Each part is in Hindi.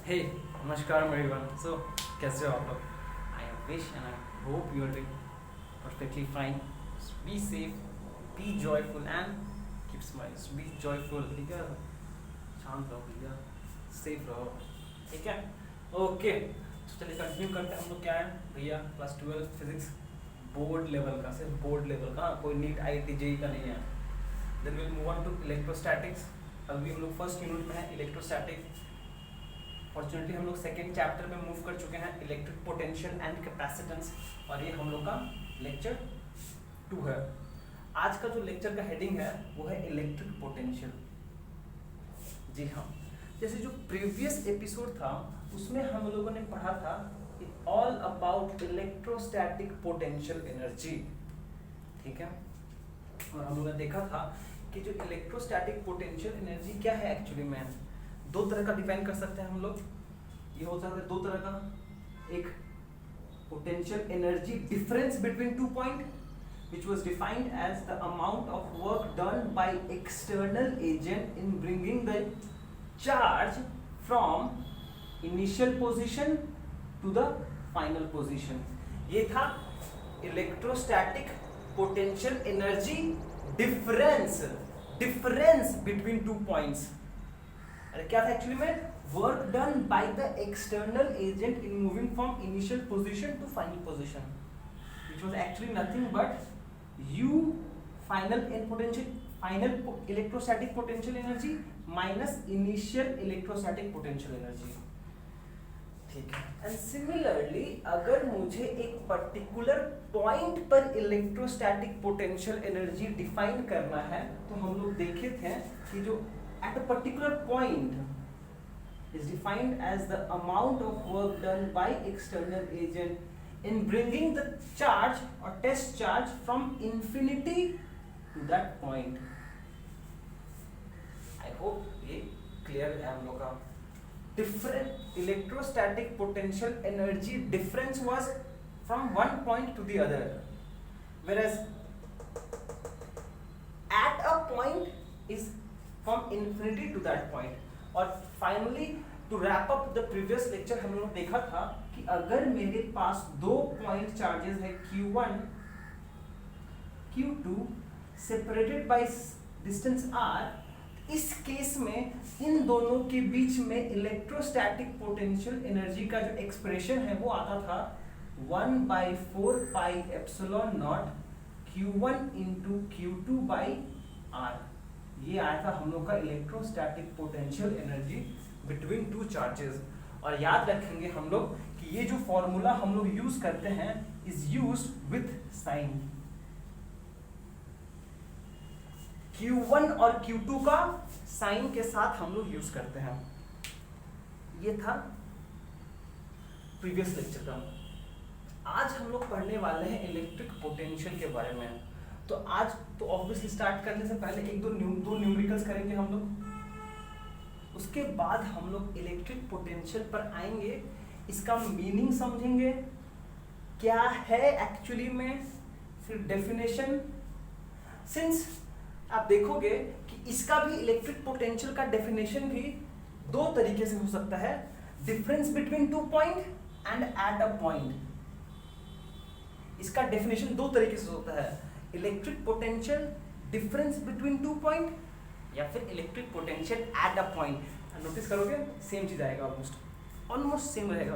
हे नमस्कार एवरीवन। सो कैसे हो आप लोग? I wish and I hope you are doing perfectly fine. Be safe, be joyful and keep smiles. Be joyful, ठीक है? शांत रहो भैया, सेफ रहो, ठीक है? ओके, तो चलिए कंटिन्यू करते हैं। हम लोग क्या है भैया, क्लास 12 फिजिक्स बोर्ड लेवल का, सिर्फ बोर्ड लेवल का, कोई नीट IIT JEE का नहीं है। Then will move on to electrostatics. अभी हम लोग फर्स्ट यूनिट में है इलेक्ट्रोस्टैटिक। फॉर्चुनेटली हम लोग सेकेंड चैप्टर में मूव कर चुके हैं, इलेक्ट्रिक पोटेंशियल एंड कैपेसिटेंस, और ये हम लोग का लेक्चर 2 है। आज का जो लेक्चर का हेडिंग है वो है इलेक्ट्रिक पोटेंशियल। जी हाँ, जैसे जो प्रीवियस एपिसोड था उसमें हम लोगों ने पढ़ा था all about electrostatic potential energy, ठीक है? और हम लोगों ने देखा था कि जो इलेक्ट्रोस्टैटिक पोटेंशियल एनर्जी क्या है एक्चुअली में, दो तरह का डिफाइन कर सकते हैं हम लोग। ये हो सकता है दो तरह का, एक potential energy difference between 2 point which was defined as the amount of work done by external agent in bringing the charge from initial position to the final position। ये था electrostatic potential energy difference between 2 points. अरे क्या था एक्चुअली में? Work done by the external agent in moving from initial position to final position, which was actually nothing but U final electrostatic potential energy minus initial electrostatic potential energy, ठीक है? एंड सिमिलरली अगर मुझे एक पर्टिकुलर पॉइंट पर इलेक्ट्रोस्टैटिक पोटेंशियल एनर्जी डिफाइन करना है तो हम लोग देखे थे कि जो at a particular point is defined as the amount of work done by external agent in bringing the charge or test charge from infinity to that point। I hope ये clear है हम लोग का। Different electrostatic potential energy difference was from one point to the other, whereas at a point is from infinity to that point। और finally to wrap up the previous lecture हम लोगों ने देखा था कि अगर मेरे पास 2 पॉइंट चार्जेस है Q1 Q2 separated by distance r, इस केस में इन दोनों के बीच में इलेक्ट्रोस्टैटिक पोटेंशियल एनर्जी का जो एक्सप्रेशन है वो आता था 1/4 pi epsilon not Q1 into Q2 by r। ये आया था हम लोग का electrostatic potential energy between 2 charges. और याद रखेंगे हम लोग कि ये जो फॉर्मूला हम लोग यूज करते हैं is used with sign. Q1 और Q2 का साइन के साथ हम लोग यूज करते हैं। ये था प्रीवियस लेक्चर का। आज हम लोग पढ़ने वाले हैं इलेक्ट्रिक पोटेंशियल के बारे में। तो आज तो ऑब्वियसली स्टार्ट करने से पहले दो न्यूमेरिकल्स करेंगे हम लोग, उसके बाद हम लोग इलेक्ट्रिक पोटेंशियल पर आएंगे, इसका मीनिंग समझेंगे क्या है एक्चुअली में, फिर डेफिनेशन। सिंस आप देखोगे कि इसका भी इलेक्ट्रिक पोटेंशियल का डेफिनेशन भी 2 तरीके से हो सकता है, difference between 2 point and at a point. इसका डेफिनेशन 2 तरीके से होता है, electric potential difference between 2 point या फिर electric potential at a point. Notice करोगे सेम चीज आएगा, ऑलमोस्ट सेम रहेगा।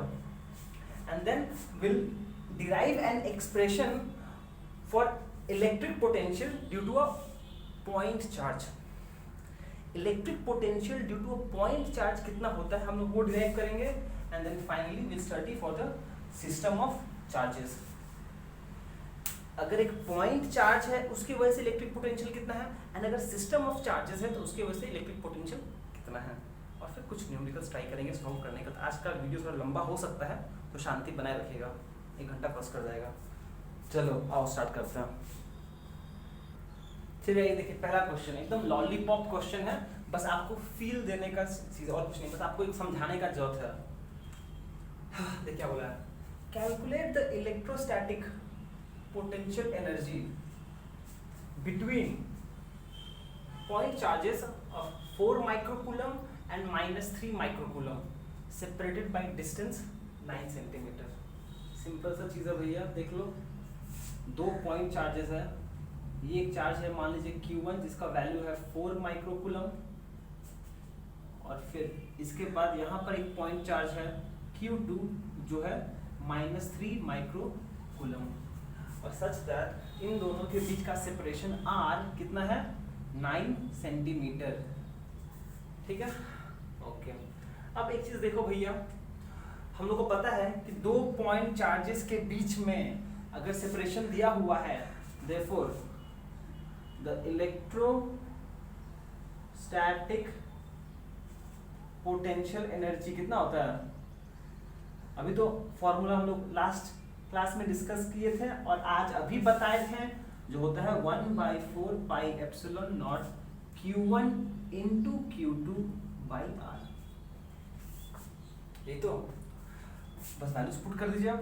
And then will derive an expression for electric potential due to a point charge. Electric potential due to a point charge कितना होता है हम लोग वो डिराइव करेंगे। And then finally will study for the system of charges. अगर एक पॉइंट चार्ज है उसकी वजह से इलेक्ट्रिक पोटेंशियल कितना है, एंड अगर सिस्टम ऑफ चार्जेस है तो उसकी वजह से इलेक्ट्रिक पोटेंशियल कितना है, और फिर कुछ न्यूमेरिकल्स ट्राई करेंगे सॉल्व करने का। तो आज का वीडियो थोड़ा लंबा हो सकता है तो शांति बनाए रखिएगा, 1 घंटा क्रॉस कर जाएगा। चलो आओ स्टार्ट करते हैं। चलिए ये देखिए, पहला क्वेश्चन एकदम लॉलीपॉप क्वेश्चन है, बस आपको फील देने का चीज और कुछ नहीं, बस आपको एक समझाने का जरूरत है। देखिए क्या बोला है, calculate the electrostatic potential energy between point charges of 4 microcoulomb and -3 microcoulomb separated by distance 9 centimetre. Simple सा चीज़ है भैया, देख लो, 2 पॉइंट चार्जेस है। ये एक चार्ज है मान लीजिए Q1 जिसका वैल्यू है 4 माइक्रोकूलम, और फिर इसके बाद यहाँ पर एक पॉइंट चार्ज है Q2 जो है -3 माइक्रोकूलम, और सच दैट इन दोनों के बीच का सेपरेशन R कितना है 9 सेंटीमीटर। ठीक है, ओके। अब एक चीज देखो भैया, हम लोग को पता है कि 2 पॉइंट चार्जेस के बीच में अगर सेपरेशन दिया हुआ है, therefore the electrostatic potential energy कितना होता है? अभी तो फॉर्मूला हम लोग लास्ट क्लास में डिस्कस किए थे और आज अभी बताए थे, जो होता है 1/4 pi epsilon not Q1 into Q2 by R। ये तो बस वैल्यूज पुट कर दीजिए आप।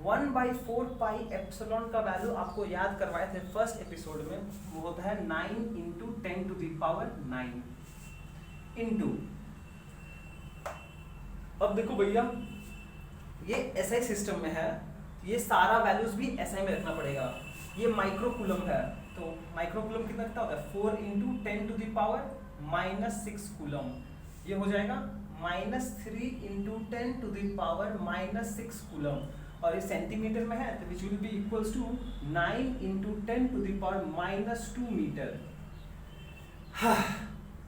1/4 पाई एप्सिलॉन का वैल्यू आपको याद करवाए थे फर्स्ट एपिसोड में, वो होता है 9 into 10 to the power 9 into, अब देखो भैया ये SI सिस्टम में है, ये सारा वैल्यूज भी SI में रखना पड़ेगा। ये माइक्रोकूलम है, तो माइक्रोकूलम कितना होता है 4 into 10 to the power -6 coulomb, ये हो जाएगा -3 into 10 to the power -6 coulomb, और ये सेंटीमीटर में है तो which will be equals to 9 into 10 to the power -2 metre.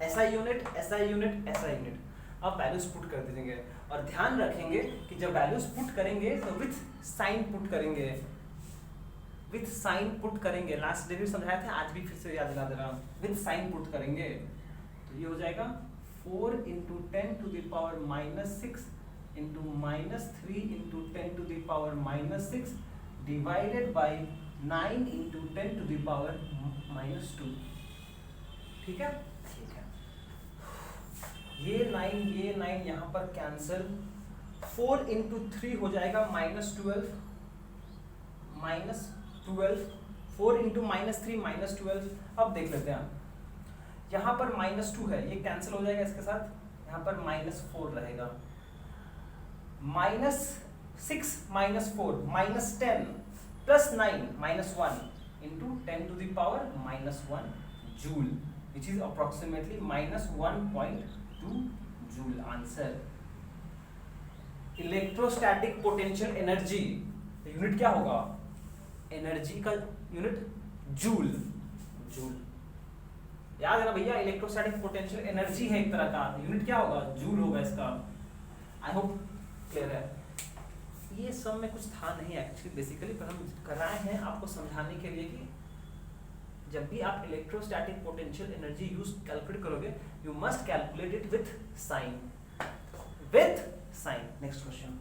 SI unit, SI unit, SI unit. अब वैल्यूज पुट कर देंगे और ध्यान रखेंगे कि जब वैल्यूज पुट करेंगे तो विथ साइन पुट करेंगे, विथ साइन पुट करेंगे। लास्ट डे भी समझाया था, आज भी फिर से याद दिला दे रहा हूँ, विथ साइन पुट करेंगे तो ये हो जाएगा 4 into 10 to the power -6 into -3 into 10 to the power -6 divided by 9 into 10 to the power -2। ठीक है, ठीक है। ये 9 यहाँ पर कैंसिल, 4 इंटू 3 हो जाएगा -12, 4 इंटू -3 -12। अब देख लेते हैं, यहाँ पर -2 है, ये कैंसिल हो जाएगा इसके साथ, यहाँ पर -4 रहेगा, -6 -4 -10 plus 9 -1 into 10 to the power -1 joule, which is approximately -1.2 joule. Answer electrostatic potential energy, unit क्या होगा? एनर्जी का यूनिट जूल, जूल। याद है ना भैया, इलेक्ट्रोस्टैटिक पोटेंशियल एनर्जी है एक तरह का, यूनिट क्या होगा? जूल होगा इसका। आई होप क्लियर है। ये सब में कुछ था नहीं एक्चुअली, बेसिकली, पर हम कर रहे हैं आपको समझाने के लिए कि जब भी आप electrostatic potential energy use calculate करोगे, you must calculate it with sign, with sign. Next question.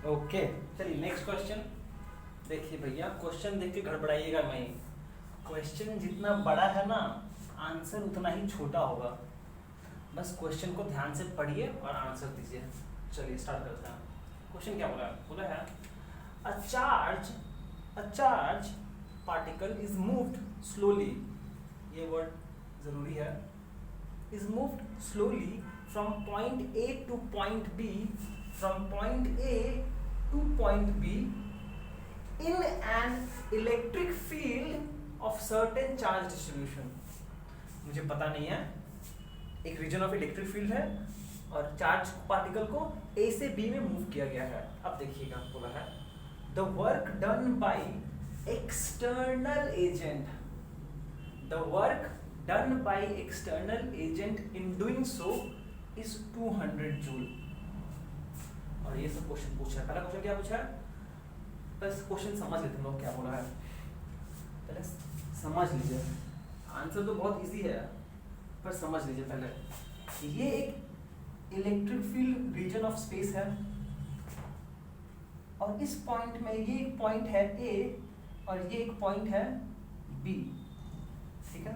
Okay, चलिए नेक्स्ट क्वेश्चन देखिए भैया। क्वेश्चन देख के गड़बड़ाइएगा नहीं, क्वेश्चन जितना बड़ा है ना, आंसर उतना ही छोटा होगा। बस क्वेश्चन को ध्यान से पढ़िए और आंसर दीजिए। चलिए स्टार्ट करते हैं। क्वेश्चन क्या बोला? बोला है a charge particle is moved slowly, ये वर्ड जरूरी है, is moved slowly from point A to point B, from point A to point B in an electric field of certain charge distribution। मुझे पता नहीं है, एक रीजन ऑफ इलेक्ट्रिक फील्ड है और चार्ज पार्टिकल को A से B में मूव किया गया है। अब देखिएगा, बोला है the work done by external agent, the work done by external agent in doing so is 200 joule. और ये सब क्वेश्चन पूछा है। पहला क्वेश्चन क्या पूछा है? बस क्वेश्चन समझ लेते हैं लोग क्या बोला है, पहले समझ लीजिए। आंसर तो बहुत इजी है पर समझ लीजिए पहले। ये एक electric field region of space है और इस पॉइंट में ये एक पॉइंट है A और ये एक पॉइंट है B, ठीक है।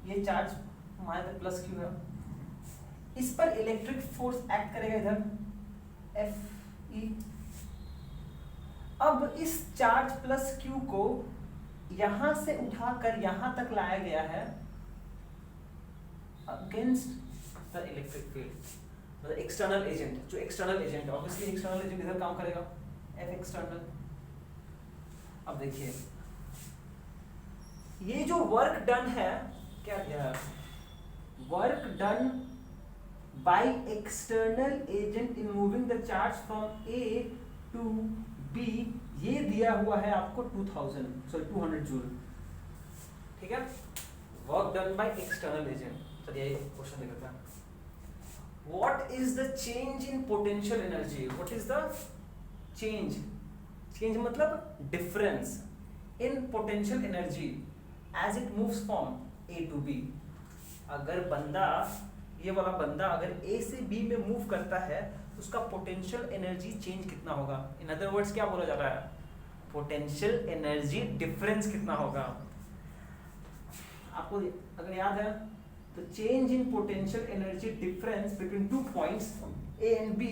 ये चार्ज हमारे तक प्लस Q है, इस पर इलेक्ट्रिक फोर्स एक्ट करेगा इधर Fe। अब इस चार्ज प्लस Q को यहां से उठाकर यहां तक लाया गया है। अब अगेंस्ट द इलेक्ट्रिक फील्ड, मतलब एक्सटर्नल एजेंट, जो एक्सटर्नल एजेंट है ऑब्वियसली एक्सटर्नल एजेंट इधर काम करेगा, एफ एक्सटर्नल। अब देखिए ये जो वर्क डन है, क्या दिया है, work done by external agent in moving the charge from A to B, ये दिया हुआ है आपको 200 जूल, ठीक है, work done by external agent. चलिए ये क्वेश्चन देख लेते हैं। What is the change in potential energy, what is the change, change मतलब difference in potential energy as it moves from A to B. अगर बंदा, ये वाला बंदा अगर ए से बी में मूव करता है तो उसका पोटेंशियल एनर्जी चेंज कितना होगा। इन अदर वर्ड्स क्या बोला जा रहा है, पोटेंशियल एनर्जी डिफरेंस कितना होगा। आपको अगर याद है तो change in potential energy difference between two points A and B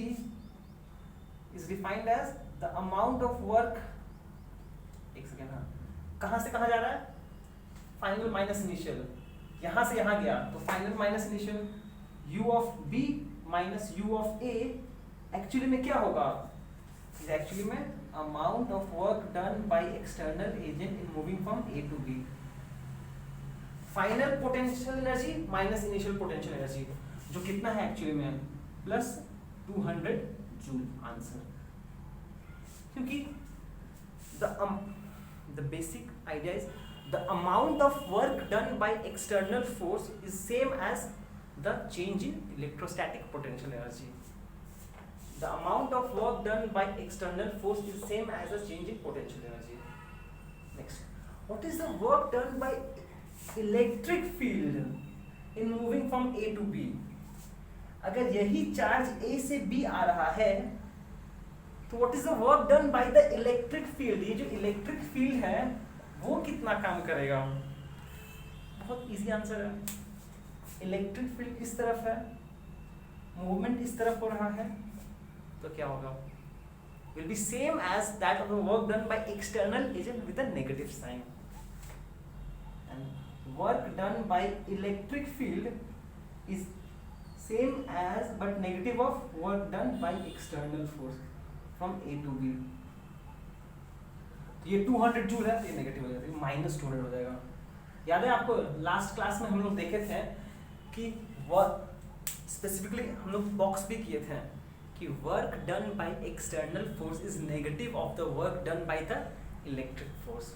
is defined as the amount of work, एक सेकेंड, हाँ, कहां से कहां जा रहा है, फाइनल माइनस इनिशियल, यहां से यहां गया तो final minus initial, u of b minus u of a actually में क्या होगा, इज एक्चुअली में amount of work done by external agent in moving from a to b। Final potential energy minus initial potential energy, जो कितना है एक्चुअली में प्लस 200 जूल आंसर। क्योंकि the basic idea is the amount of work done by external force is same as the change in electrostatic potential energy. The amount of work done by external force is same as the change in potential energy. Next, what is the work done by electric field in moving from A to B? अगर यही चार्ज A से B आ रहा है तो what is the work done by the electric field? ये जो इलेक्ट्रिक फील्ड है वो कितना काम करेगा। बहुत इजी आंसर है। इलेक्ट्रिक फील्ड इस तरफ है, मूवमेंट इस तरफ हो रहा है, तो क्या होगा, will be same as that of the work done by external agent with a negative sign. And work done by electric field is same as but negative of work done by external force from A to B. ये 200 जूल है, ये नेगेटिव हो जाएगा, -200 हो जाएगा। याद है आपको लास्ट क्लास में हम लोग देखे थे कि वर्क स्पेसिफिकली हम लोग बॉक्स भी किए थे कि work done by external force is negative of the work done by the electric force.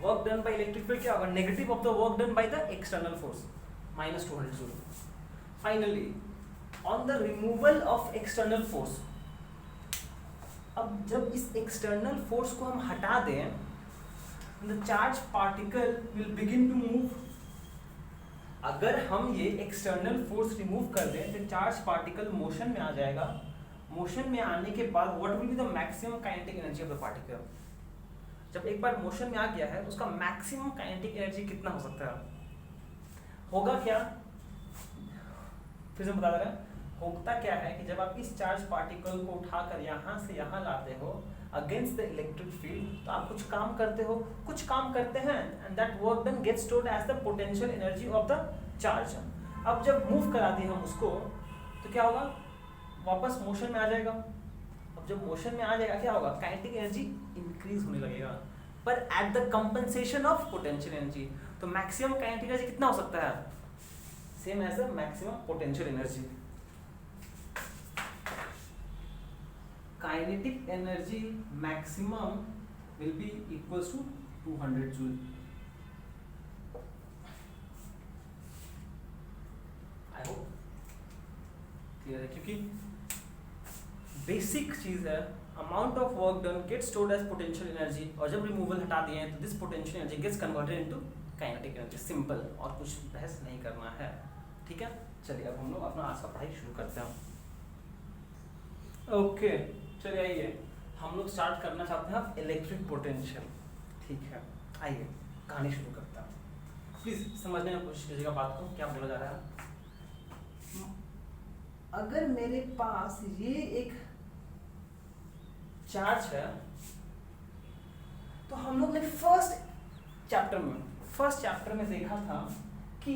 Work done by electric field क्या होगा, negative of the work done by the external force, -200 joule. Finally on the removal of external force, अब जब इस एक्सटर्नल फोर्स को हम हटा दें, the charge particle will begin to move. अगर हम ये एक्सटर्नल फोर्स रिमूव कर दें तो चार्ज पार्टिकल मोशन में आ जाएगा। मोशन में आने के बाद what will be the maximum kinetic energy of the particle. जब एक बार मोशन में आ गया है तो उसका मैक्सिमम काइनेटिक एनर्जी कितना हो सकता है, होगा क्या, फिर से बता दे रहे हैं, होता क्या है कि जब आप इस चार्ज पार्टिकल को उठाकर यहाँ से यहाँ लाते हो अगेंस्ट द इलेक्ट्रिक फील्ड, तो आप कुछ काम करते हो, कुछ काम करते हैं, and that work done gets stored as the potential energy of the charge. अब जब मूव करा दिए हम उसको तो क्या होगा, वापस मोशन में आ जाएगा। अब जब मोशन में आ जाएगा क्या होगा, काइनेटिक एनर्जी इंक्रीज होने लगेगा, पर at the compensation of potential energy. तो मैक्सिमम काइनेटिक एनर्जी कितना हो सकता है, same as the maximum potential energy. Kinetic energy maximum will be equals to 200 joule. I hope clear है, क्योंकि बेसिक चीज है, amount of work done gets stored as potential energy, और जब रिमूवल हटा दिए हैं तो this potential energy gets converted into kinetic energy. Simple, और कुछ बहस नहीं करना है, ठीक है। चलिए अब हम लोग अपना आज का पढ़ाई शुरू करते हैं। ओके चलिए आइए, हम लोग स्टार्ट करना चाहते हैं इलेक्ट्रिक पोटेंशियल, ठीक है। आइए कहानी शुरू करते हैं, प्लीज समझने की कोशिश कीजिएगा बात को, क्या बोला जा रहा है। अगर मेरे पास ये एक चार्ज है, तो हम लोग ने फर्स्ट चैप्टर में फर्स्ट चैप्टर में देखा था कि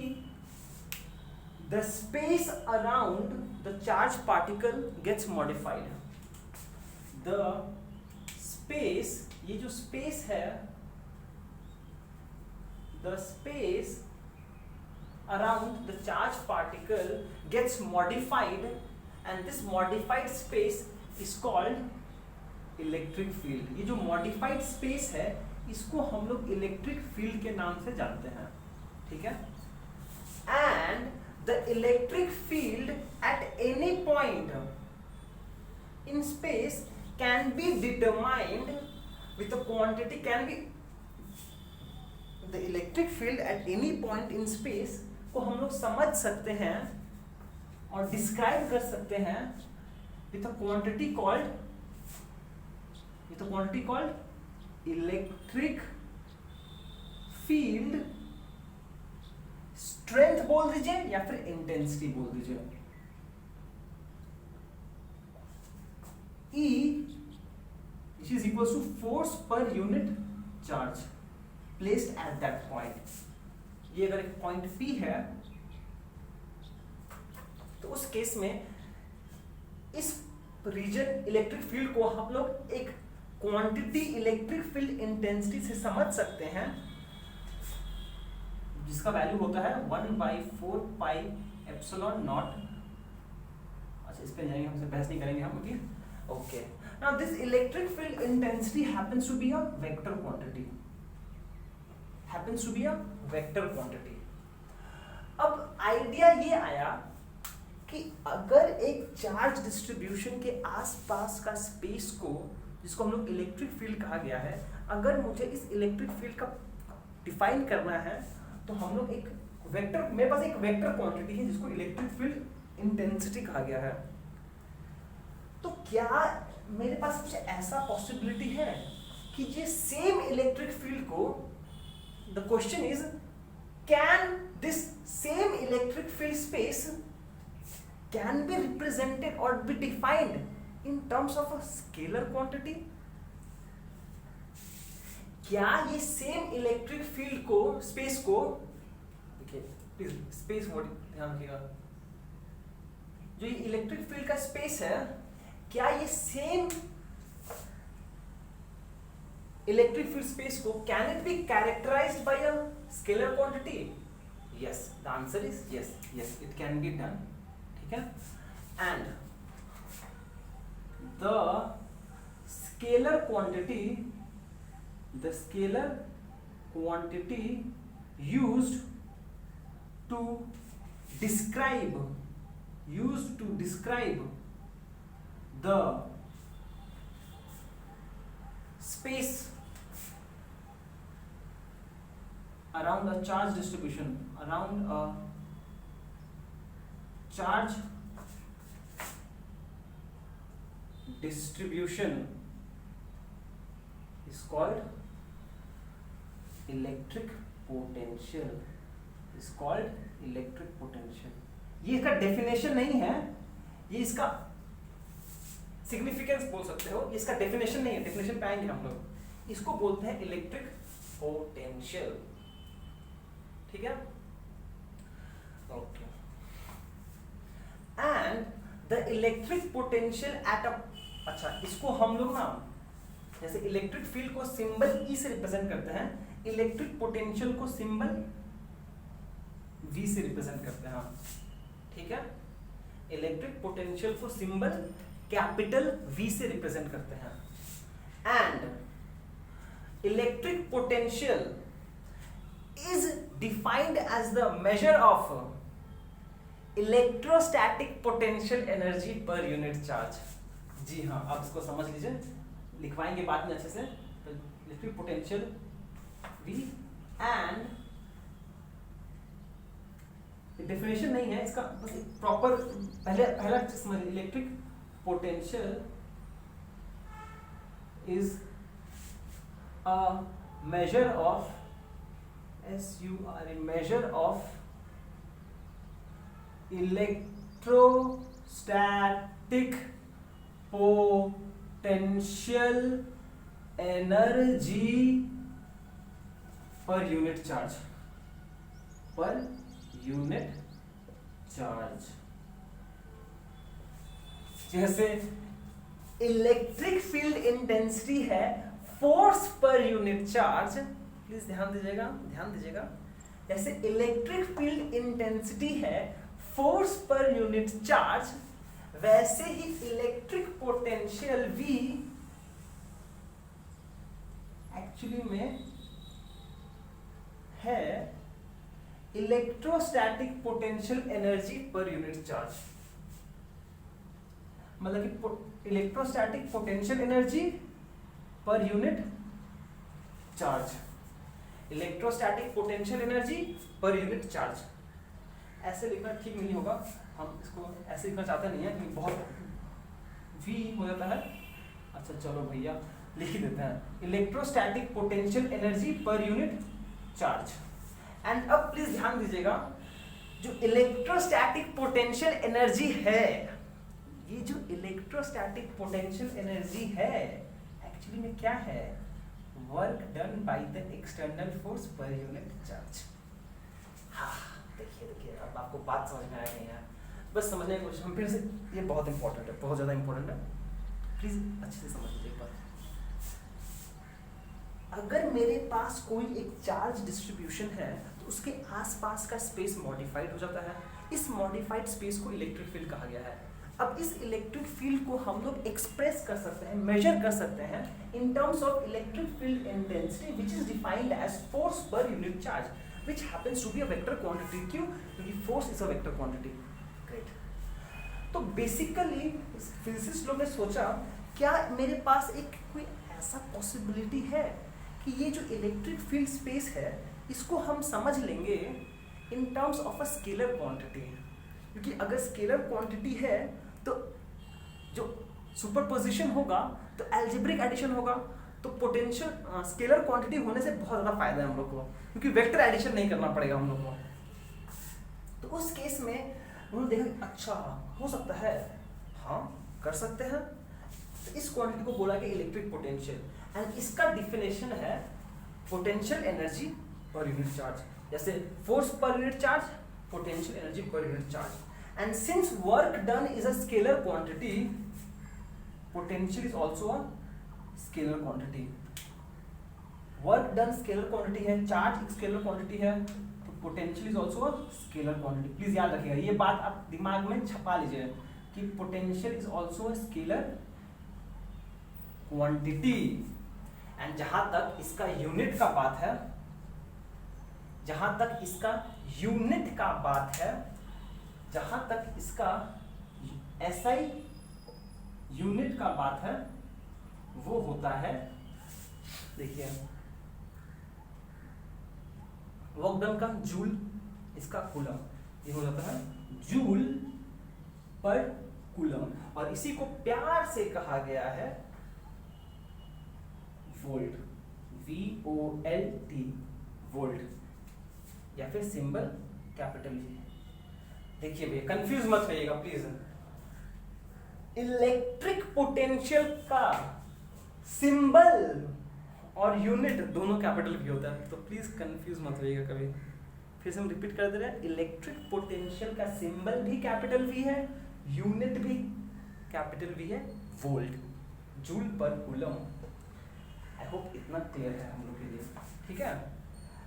the space around the charge particle gets modified. The space, ये जो स्पेस है, the space around the charged particle gets modified, and this modified space is called electric field. ये जो modified space है इसको हम लोग electric field के नाम से जानते हैं, ठीक है. And the electric field at any point in space can be determined with a quantity, the electric field at any point in space को हम लोग समझ सकते हैं और डिस्क्राइब कर सकते हैं with a quantity called electric field strength बोल दीजिए या फिर इंटेंसिटी बोल दीजिए. E which is equals to force per unit charge placed at that point. ये अगर एक पॉइंट P है तो उस केस में इस रीजन इलेक्ट्रिक फील्ड को हम लोग एक क्वांटिटी इलेक्ट्रिक फील्ड इंटेंसिटी से समझ सकते हैं जिसका वैल्यू होता है 1/4 पाई एप्सिलॉन नॉट. अच्छा, इस पे जाएंगे, हमसे बहस नहीं करेंगे हम अभी. Okay, now this electric field intensity happens to be a vector quantity. अब आइडिया ये आया कि अगर एक चार्ज डिस्ट्रीब्यूशन के आसपास का स्पेस को, जिसको हम लोग इलेक्ट्रिक फील्ड कहा गया है, अगर मुझे इस इलेक्ट्रिक फील्ड का डिफाइन करना है तो हम लोग एक वेक्टर, मेरे पास एक वेक्टर क्वांटिटी है जिसको इलेक्ट्रिक फील्ड इंटेंसिटी कहा गया है. तो क्या मेरे पास कुछ ऐसा पॉसिबिलिटी है कि ये सेम इलेक्ट्रिक फील्ड को, the question is, can this same electric field space can be represented or be defined in terms of a scalar quantity? क्या ये सेम इलेक्ट्रिक फील्ड को, स्पेस को, देखिए प्लीज स्पेस वर्ड ध्यान रखिएगा, जो ये इलेक्ट्रिक फील्ड का स्पेस है, क्या ये सेम इलेक्ट्रिक फील्ड स्पेस को can it be characterised by a scalar quantity? Yes, the answer is yes, it can be done, ठीक है. And the scalar quantity used to describe the space around a charge distribution, around a charge distribution is called electric potential. Is called electric potential. ये इसका डेफिनेशन नहीं है, ये इसका सिग्निफिकेंस बोल सकते हो, इसका डेफिनेशन नहीं है, डेफिनेशन पे आएंगे हम लोग. इसको बोलते हैं इलेक्ट्रिक पोटेंशियल, ठीक है. Okay, and the electric potential at a, अच्छा इसको हम लोग ना, जैसे इलेक्ट्रिक फील्ड को सिंबल E से रिप्रेजेंट करते हैं, इलेक्ट्रिक पोटेंशियल को सिंबल V से रिप्रेजेंट करते हैं, ठीक है. इलेक्ट्रिक पोटेंशियल को सिंबल कैपिटल V से रिप्रेजेंट करते हैं. And electric potential is defined as the measure of electrostatic potential energy per unit charge. जी हाँ, आप इसको समझ लीजिए, लिखवाएंगे बाद में अच्छे से. तो electric potential V and definition नहीं है इसका, बस प्रॉपर पहला समझ. Electric potential is a measure of measure of electrostatic potential energy per unit charge. पर यूनिट चार्ज। जैसे इलेक्ट्रिक फील्ड इंटेंसिटी है force per unit charge, please ध्यान दीजिएगा, जैसे इलेक्ट्रिक फील्ड इंटेंसिटी है फोर्स पर यूनिट चार्ज, वैसे ही इलेक्ट्रिक पोटेंशियल V एक्चुअली में है electrostatic potential energy per unit charge. मतलब कि electrostatic potential energy per unit charge, electrostatic potential energy per unit charge. ऐसे लिखना ठीक नहीं होगा, हम इसको ऐसे लिखना चाहते नहीं है कि बहुत V हो जाता है। अच्छा चलो भैया लिख ही देते हैं, electrostatic potential energy per unit charge. And अब प्लीज ध्यान दीजिएगा, जो इलेक्ट्रोस्टैटिक पोटेंशियल एनर्जी है, ये जो इलेक्ट्रोस्टैटिक पोटेंशियल एनर्जी है एक्चुअली में क्या है, work done by the external force per unit charge. हाँ देखिए अब आपको बात समझ में आ गई है, बस समझने की कोशिश हम फिर से, ये बहुत इंपॉर्टेंट है, बहुत ज़्यादा इंपॉर्टेंट है, प्लीज अच्छे से समझ लीजिए एक बात। अगर मेरे पास कोई एक चार्ज डिस्ट्रीब्यूशन है तो उसके आसपास का स्पेस मॉडिफाइड हो जाता है, इस मॉडिफाइड स्पेस को इलेक्ट्रिक फील्ड कहा गया है। अब इस इलेक्ट्रिक फील्ड को हम लोग एक्सप्रेस कर सकते हैं, मेजर कर सकते हैं in terms of electric field intensity which is defined as force per unit charge which happens to be a vector quantity. क्यों? क्योंकि force is a vector quantity. Great. तो बेसिकली फिजिसिस्ट लोग ने सोचा क्या मेरे पास एक कोई ऐसा पॉसिबिलिटी है कि ये जो इलेक्ट्रिक फील्ड स्पेस है इसको हम समझ लेंगे इन terms of a scalar quantity. क्योंकि अगर स्केलर क्वांटिटी है तो जो सुपरपोजिशन होगा तो अलजेब्रिक एडिशन होगा, तो पोटेंशियल स्केलर क्वांटिटी होने से बहुत ज़्यादा फायदा है हम लोग को, क्योंकि वेक्टर एडिशन नहीं करना पड़ेगा हम लोग को। तो उस केस में उन्होंने देखा अच्छा हो सकता है, हाँ कर सकते हैं, तो इस क्वांटिटी को बोला कि इलेक्ट्रिक पोटेंशियल, एंड इसका डिफिनेशन है potential energy per unit charge. जैसे force per unit charge, potential energy per unit charge. And since work done is a scalar quantity, potential is also a scalar quantity. Work done scalar quantity है, चार्ज एक स्केलर क्वांटिटी है, तो potential is also a scalar quantity. Please याद रखिएगा ये बात, आप दिमाग में छपा लीजिए कि potential is also a scalar quantity. And जहां तक इसका यूनिट का बात है, जहां तक इसका यूनिट का बात है, जहां तक इसका SI यूनिट का बात है, वो होता है, देखिए वर्क डन का जूल, इसका कूलम, ये हो जाता है जूल पर कूलम, और इसी को प्यार से कहा गया है वोल्ट, VOLT, वोल्ट, या फिर सिंबल कैपिटल V। देखिए भैया कंफ्यूज मत होइएगा प्लीज, इलेक्ट्रिक पोटेंशियल का सिंबल और यूनिट दोनों कैपिटल V होता है, तो प्लीज कंफ्यूज मत होइएगा कभी। फिर से हम रिपीट कर दे रहे हैं, इलेक्ट्रिक पोटेंशियल का सिंबल भी कैपिटल V है, यूनिट भी कैपिटल V है, volt, joule per coulomb. I hope इतना क्लियर है हम लोग के लिए, ठीक है।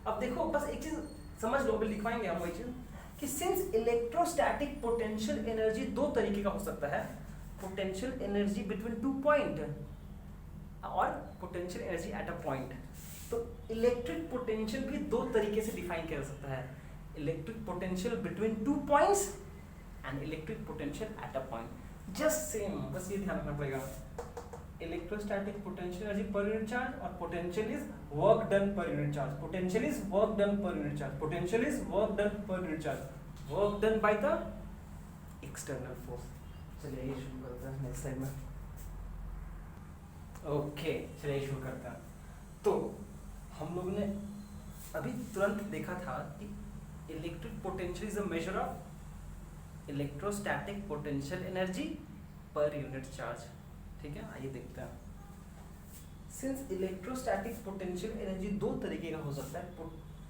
अब देखो बस एक चीज समझ लो, अभी लिखवाएंगे हम वही चीज कि सिंस इलेक्ट्रोस्टैटिक पोटेंशियल एनर्जी दो तरीके का हो सकता है, पोटेंशियल एनर्जी बिटवीन 2 पॉइंट और potential energy at a point, तो इलेक्ट्रिक पोटेंशियल भी दो तरीके से डिफाइन किया जा सकता है, electric potential between 2 points and electric potential at a point. Just same, बस ये ध्यान रखना पड़ेगा, electrostatic potential energy per unit charge और potential is work done per unit charge, potential is work done per unit charge, potential is work done per unit charge, work done by the external force. चलिए ये शुरू करते हैं नेक्स्ट स्लाइड में। ओके चलिए शुरू करते हैं। तो हम लोग ने अभी तुरंत देखा था कि electric potential is a major of electrostatic potential energy per unit charge, ठीक है। आइए देखते हैं, सिंस इलेक्ट्रोस्टैटिक पोटेंशियल एनर्जी दो तरीके का हो सकता है,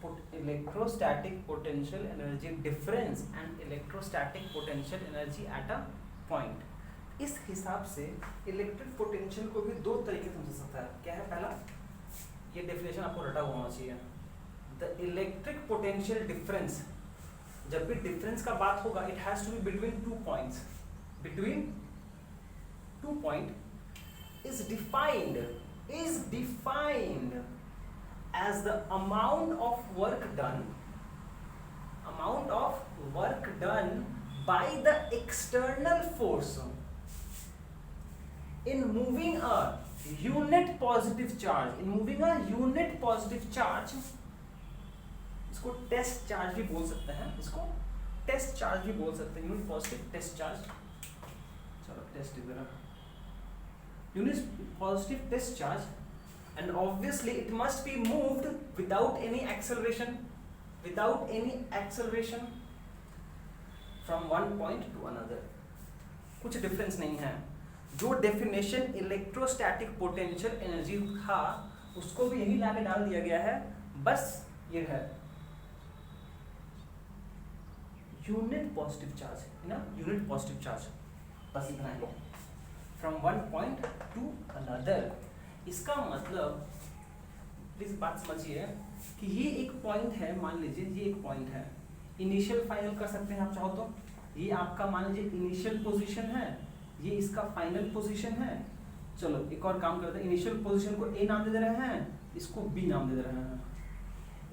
electrostatic potential energy difference and electrostatic potential energy at a point. इस हिसाब से इलेक्ट्रिक पोटेंशियल को भी दो तरीके से समझ सकता है. क्या है? पहला, ये डेफिनेशन आपको रटा हुआ होना चाहिए. द इलेक्ट्रिक पोटेंशियल डिफरेंस, जब भी डिफरेंस का बात होगा, it has to be between 2 points. Between 2 point is defined as the amount of work done by the external force in moving a unit positive charge. इसको टेस्ट चार्ज भी बोल सकते हैं, यूनिट पॉजिटिव टेस्ट चार्ज. चलो टेस्ट इधर, unit positive test charge. And obviously it must be moved without any acceleration from one point to another. कुछ डिफरेंस नहीं है. जो डेफिनेशन इलेक्ट्रोस्टैटिक पोटेंशियल एनर्जी था उसको भी यही लाके डाल दिया गया है. बस ये है यूनिट पॉजिटिव चार्ज है ना, यूनिट पॉजिटिव चार्ज, बस इतना है. From one point two another. इसका मतलब, प्लीज बात समझिए कि ये एक पॉइंट है, मान लीजिए ये एक पॉइंट है. इनिशियल फाइनल कर सकते हैं आप चाहो तो. ये आपका मान लीजिए इनिशियल पोजीशन है, ये इसका फाइनल पोजीशन है. चलो एक और काम करते हैं, इनिशियल पोजीशन को ए नाम दे दे रहे हैं, इसको बी नाम दे दे रहे हैं.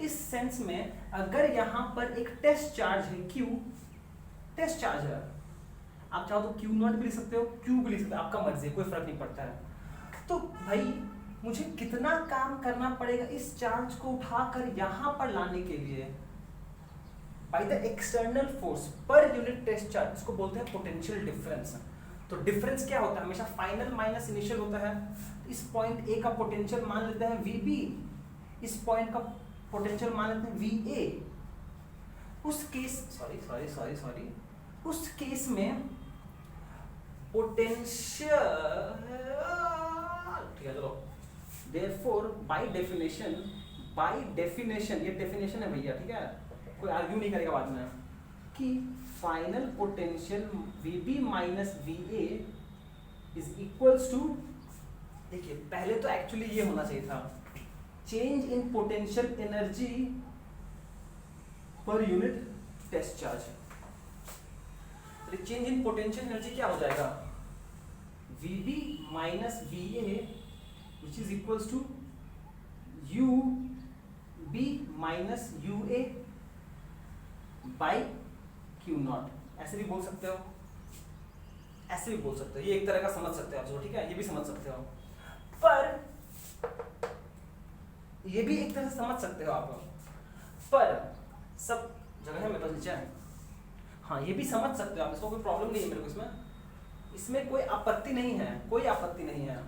इस सेंस में अगर यहाँ पर एक टेस्ट चार्ज है, क्यू टेस्ट चार्ज है, आप चाहो तो क्यू नॉट भी लिख सकते हो, क्यू भी लिख सकते हो, आपका मर्जी, कोई फर्क नहीं पड़ता है. तो भाई मुझे कितना काम करना पड़ेगा इस चार्ज को उठाकर यहां पर लाने के लिए, by the external force per unit test charge. इसको बोलते हैं पोटेंशियल डिफरेंस. तो डिफरेंस क्या होता है? हमेशा फाइनल माइनस इनिशियल होता है. इस पॉइंट ए का पोटेंशियल मान लेते हैं वीबी, इस पॉइंट का पोटेंशियल मान लेते हैं वीए. उस केस सॉरी उस केस में पोटेंशियल, ठीक है चलो, therefore by definition, ये डेफिनेशन है भैया, ठीक है, कोई आर्ग्यू नहीं करेगा बाद में, कि final potential VB minus VA is equals to, देखिए पहले तो एक्चुअली ये होना चाहिए था, change in potential energy per unit test charge. Change in potential energy क्या हो जाएगा? VB minus VA which is equals to UB minus UA by Q naught. ऐसे भी बोल सकते हो, ऐसे भी बोल सकते हो, ये एक तरह का समझ सकते हो आप, ठीक है, ये भी समझ सकते हो. पर ये भी एक तरह से समझ सकते हो आप, पर सब जगह है मेरे पास नीचे है. हाँ ये भी समझ सकते हो आप, इसको कोई प्रॉब्लम नहीं है मेरे को, इसमें कोई आपत्ति नहीं है.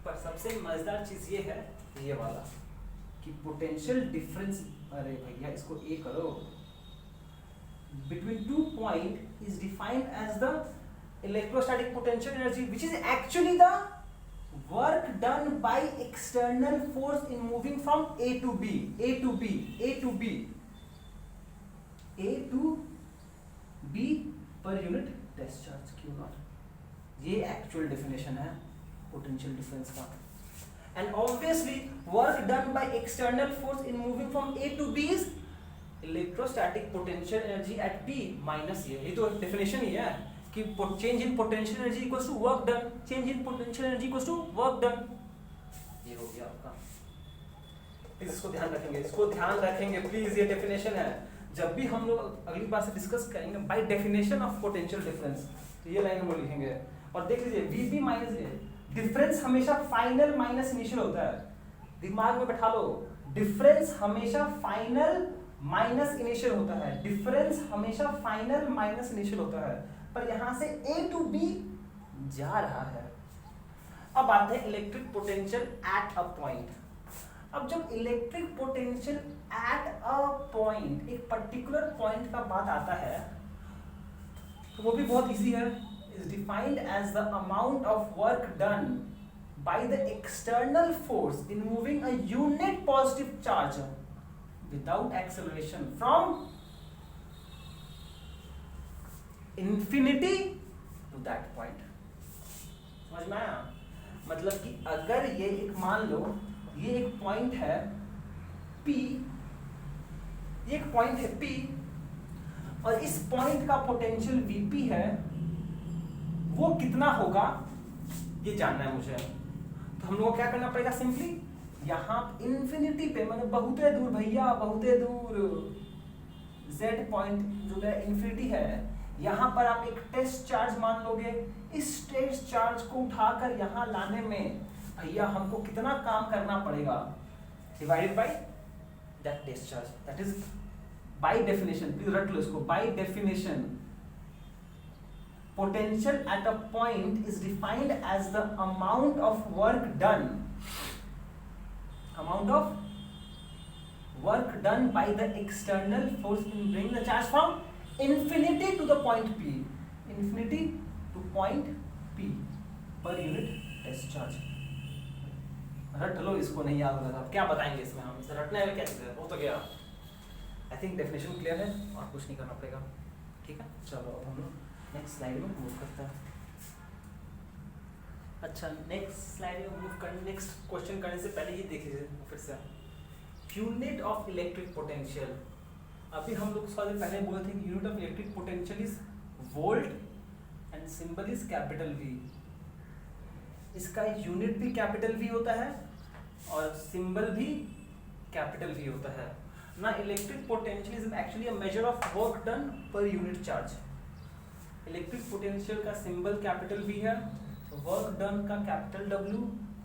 पर सबसे मजेदार चीज ये है, ये वाला, कि पोटेंशियल डिफरेंस, अरे भैया इसको ए करो, between 2 point is defined as the electrostatic potential energy which is actually the work done by external force in moving from A to B per unit test charge Q naught. ये एक्चुअल डेफिनेशन है पोटेंशियल डिफरेंस का. And obviously work done by external force in moving from A to B is electrostatic potential energy at B minus ये तो डेफिनेशन ही है कि change in potential energy equals to work done, change in potential energy equals to work done. ये हो गया आपका. इसको ध्यान रखेंगे प्लीज, ये डेफिनेशन है. जब भी हम लोग अगली बार से डिस्कस करेंगे by definition of potential difference, तो ये लाइन हम लोग लिखेंगे. और देख लीजिए VB माइनस डिफरेंस हमेशा फाइनल माइनस इनिशियल होता है, दिमाग में बैठा लो. डिफरेंस हमेशा फाइनल माइनस इनिशियल होता है, डिफरेंस हमेशा फाइनल माइनस इनिशियल होता है. पर यहां से A to B जा रहा है. अब आते हैं electric potential at a point. अब जब electric potential at a point, एक पर्टिकुलर पॉइंट का बात आता है, तो वो भी बहुत इजी है. is defined as the amount of work done by the external force in moving a unit positive charge without acceleration from infinity to that point. समझ में आया? मतलब कि अगर ये एक मान लो ये एक पॉइंट है P, ये एक पॉइंट है P और इस पॉइंट का पोटेंशियल Vp है, वो कितना होगा ये जानना है मुझे। तो हम लोग को क्या करना पड़ेगा? सिंपली यहाँ इंफिनिटी पे, मैंने बहुत दूर भैया, बहुत दूर z पॉइंट जो है इंफिनिटी है, यहाँ पर आप एक टेस्ट चार्ज मान लोगे। इस टेस्ट चार्ज को उठाकर यहाँ लाने में भैया हमको कितना काम करना पड़ेगा? Divided by that test charge, that is by definition, please रट लो इसको, by definition potential at a point is defined as the amount of work done by the external force in bringing the charge from infinity to the point P, infinity to point P per unit test charge। रट लो इसको, नहीं याद होगा क्या बताएंगे इसमें हम, इसे रटने में क्या चीज़ है, वो तो गया। आई थिंक डेफिनेशन क्लियर है और कुछ नहीं करना पड़ेगा। ठीक है, चलो अब हम लोग नेक्स्ट स्लाइड में मूव करते हैं। अच्छा, नेक्स्ट स्लाइड में मूव करने, नेक्स्ट क्वेश्चन करने से पहले ये देख लीजिए फिर से, यूनिट ऑफ इलेक्ट्रिक पोटेंशियल। अभी हम लोग थोड़ा पहले बोले थे कि unit of electric potential is volt and symbol is capital V. इसका यूनिट भी कैपिटल वी होता है और सिंबल भी कैपिटल वी होता है ना। Electric potential is actually a measure of work done per unit charge. Electric potential का सिंबल कैपिटल V है, वर्क डन का कैपिटल W,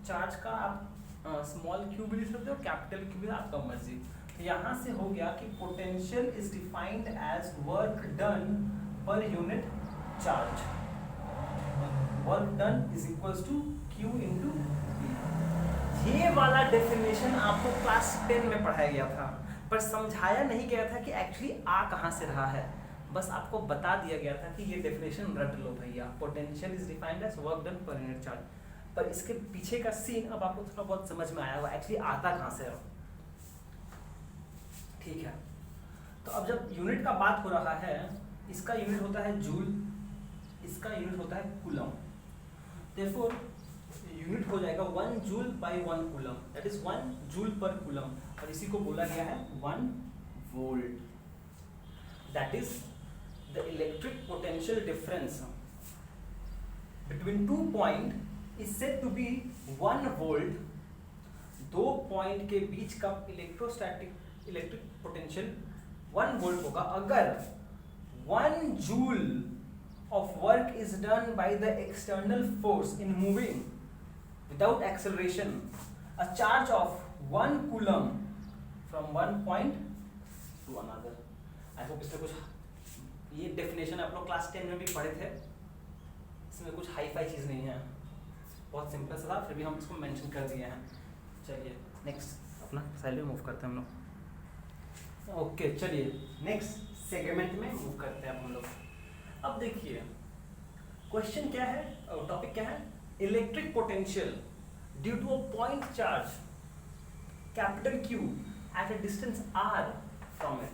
चार्ज का आप स्मॉल q भी लिख सकते हो, कैपिटल Q भी, आपका मर्जी। तो यहाँ से हो गया कि potential is defined as work done per unit charge. Work done is equals to Q into V। ये वाला डेफिनेशन आपको क्लास 10 में पढ़ाया गया था, पर समझाया नहीं गया था कि एक्चुअली आ कहाँ से रहा है। बस आपको बता दिया गया था कि ये डेफिनेशन रट लो भैया, potential is defined as work done per unit charge. पर इसके पीछे का सीन अब आपको थोड़ा बहुत समझ में आया होगा, एक्चुअली आता कहाँ से है। ठीक है, तो अब जब यूनिट का बात हो रहा है, इसका यूनिट होता है जूल, इसका यूनिट होता है कूलम। देयरफॉर यूनिट हो जाएगा 1 joule by 1 coulomb, that is 1 joule per coulomb, और इसी को बोला गया है 1 volt. That is the electric potential difference between two point is said to be 1 volt। दो पॉइंट के बीच का इलेक्ट्रिक पोटेंशियल 1 वोल्ट होगा अगर 1 joule of work is done by the external force in moving without acceleration a charge of 1 coulomb from one point to another। I hope इसमें कुछ, ये डेफिनेशन आप लोग क्लास 10 में भी पढ़े थे, इसमें कुछ हाई फाई चीज़ नहीं है, बहुत सिंपल सा था, फिर भी हम इसको मेंशन कर दिए हैं। चलिए नेक्स्ट अपना स्लाइड में मूव करते हैं हम लोग। ओके, चलिए नेक्स्ट सेगमेंट में मूव करते हैं हम लोग। अब देखिए क्वेश्चन क्या है, टॉपिक क्या है, electric potential due to a point charge capital Q at a distance r from it.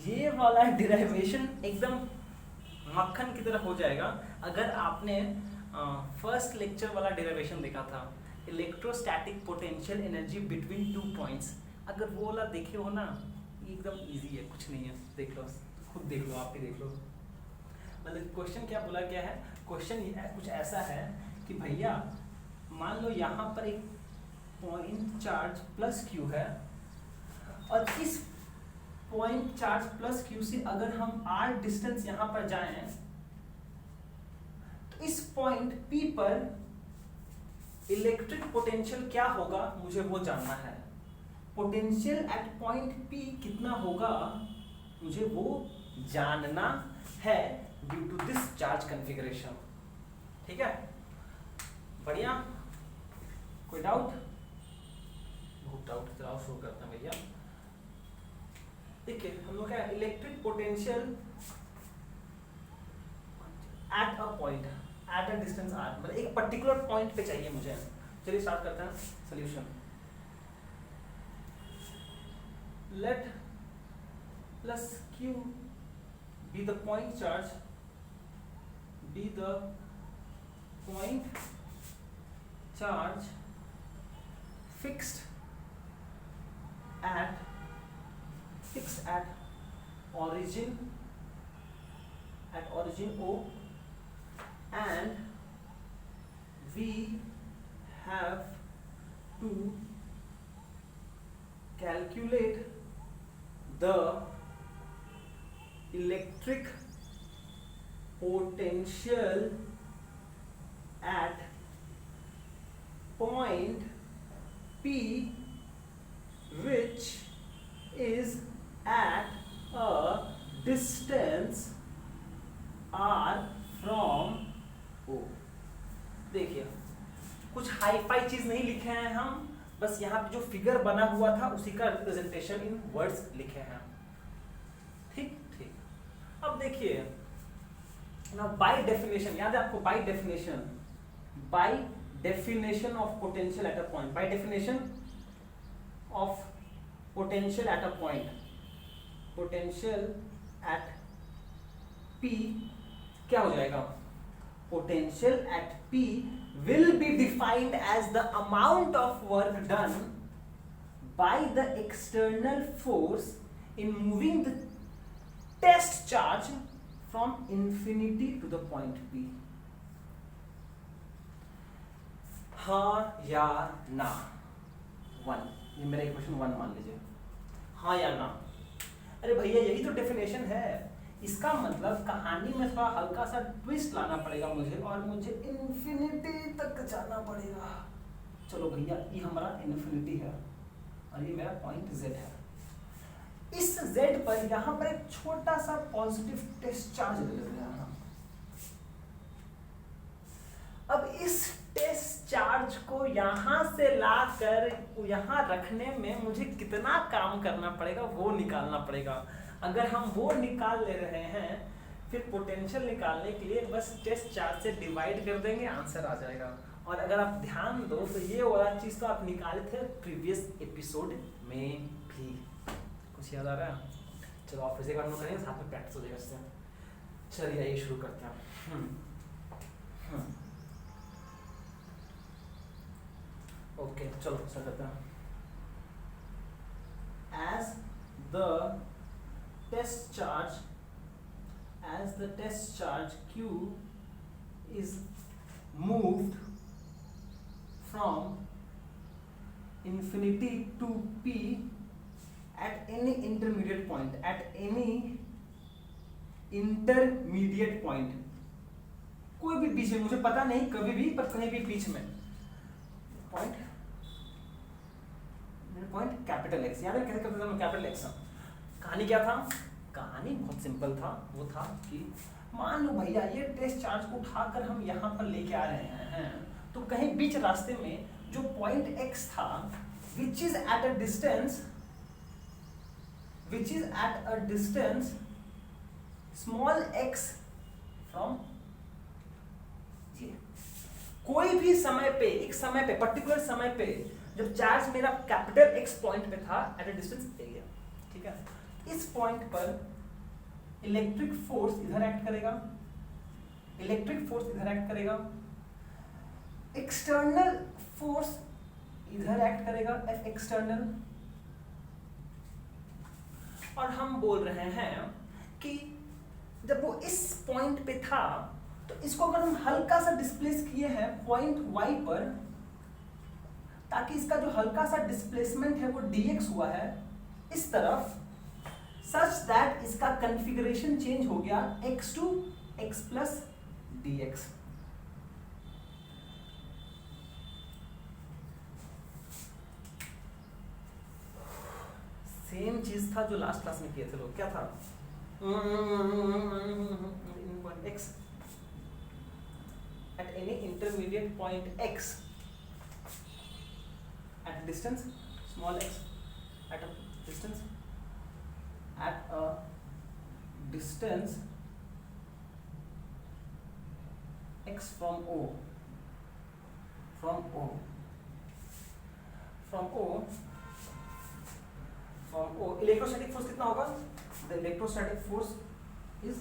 ये वाला डिराइवेशन एकदम मक्खन की तरह हो जाएगा अगर आपने फर्स्ट लेक्चर वाला डिराइवेशन देखा था, electrostatic potential energy between 2 points. अगर वो वाला देखे हो ना, ये एकदम इजी है, कुछ नहीं है, देख लो, खुद देख लो, आप ही देख लो। मतलब क्वेश्चन क्या बोला गया है, क्वेश्चन कुछ ऐसा है कि भैया मान लो यहाँ पर एक पॉइंट चार्ज प्लस Q है और इस पॉइंट चार्ज प्लस Q से अगर हम r डिस्टेंस यहाँ पर जाएं तो इस पॉइंट P पर इलेक्ट्रिक पोटेंशियल क्या होगा मुझे वो जानना है। पोटेंशियल एट पॉइंट P कितना होगा मुझे वो जानना है due to this charge configuration. ठीक है, बढ़िया, कोई डाउट? बहुत डाउट, चलो शुरू करते हैं भैया। देखिए हम लोग क्या, electric potential at a point eight a distance r, मतलब एक पर्टिकुलर पॉइंट पे चाहिए मुझे। चलिए स्टार्ट करते हैं solution. let plus q be the point charge, be the point charge fixed at origin, O, and we have to calculate the electric potential at point P, which is at a distance r from O. देखिए कुछ हाई फाई चीज नहीं लिखे हैं हम, बस यहाँ पे जो फिगर बना हुआ था उसी का रिप्रेजेंटेशन इन वर्ड्स लिखे हैं। ठीक ठीक। अब देखिए ना, बाय डेफिनेशन याद है आपको, by definition of potential at a point, by definition of potential at a point, potential at P क्या हो जाएगा? Potential at P will be defined as the amount of work done by the external force in moving the test charge from infinity to the point P. हाँ या ना? 1, ये मेरा इक्वेशन 1 मान लीजिए, हाँ या ना। अरे भैया यही तो डेफिनेशन है। इसका मतलब कहानी में थोड़ा हल्का सा ट्विस्ट लाना पड़ेगा मुझे, और मुझे इन्फिनिटी तक जाना पड़ेगा। चलो भैया, ये हमारा इन्फिनिटी है और ये मेरा पॉइंट Z है। इस Z पर यहाँ पर एक छोटा सा पॉजिटिव टेस्ट चार्ज ले लेते हैं हम। अब इस टेस्ट चार्ज को यहाँ से लाकर यहाँ रखने में मुझे कितना काम करना पड़ेगा वो निकालना पड़ेगा। अगर हम वो निकाल ले रहे हैं, फिर पोटेंशियल निकालने के लिए बस टेस्ट चार्ज से डिवाइड कर देंगे, आंसर आ जाएगा। और अगर आप ध्यान दो तो ये वाला चीज तो आप निकाले थे प्रीवियस एपिसोड में भी। कुछ याद आ रहा है? चलो आप फिर से एक करेंगे, साथ में प्रैक्टिस हो जाएगा इससे। चलिए आइए शुरू करते हैं। ओके चलो सर करते हैं। As the test charge Q is moved from infinity to P at any intermediate point, कोई भी बीच में, मुझे पता नहीं कभी भी, पर कहीं भी बीच में पॉइंट कैपिटल एक्स, याद है कैसे करते थे कैपिटल एक्स। कहानी क्या था? कहानी बहुत सिंपल था, वो था कि मान लो भैया ये टेस्ट चार्ज को उठाकर हम यहाँ पर लेके आ रहे हैं, तो कहीं बीच रास्ते में जो पॉइंट एक्स था, which is eight a distance small x from, कोई भी समय पे, एक समय पे, पर्टिकुलर समय पे जब चार्ज मेरा कैपिटल एक्स पॉइंट पे था एट अ डिस्टेंस एरिया, ठीक है, इस पॉइंट पर इलेक्ट्रिक फोर्स इधर एक्ट करेगा, एक्सटर्नल फोर्स इधर एक्ट करेगा, एफ एक्सटर्नल। और हम बोल रहे हैं कि जब वो इस पॉइंट पे था, तो इसको अगर हम हल्का सा डिस्प्लेस किए हैं पॉइंट y पर, ताकि इसका जो हल्का सा डिस्प्लेसमेंट है वो dx हुआ है इस तरफ, सच दैट इसका कॉन्फ़िगरेशन चेंज हो गया x to x plus dx। Same चीज था जो लास्ट क्लास में किए थे लोग। क्या था? x at any intermediate point x at a distance small x, at a distance x from O from electrostatic force कितना होगा, the electrostatic force is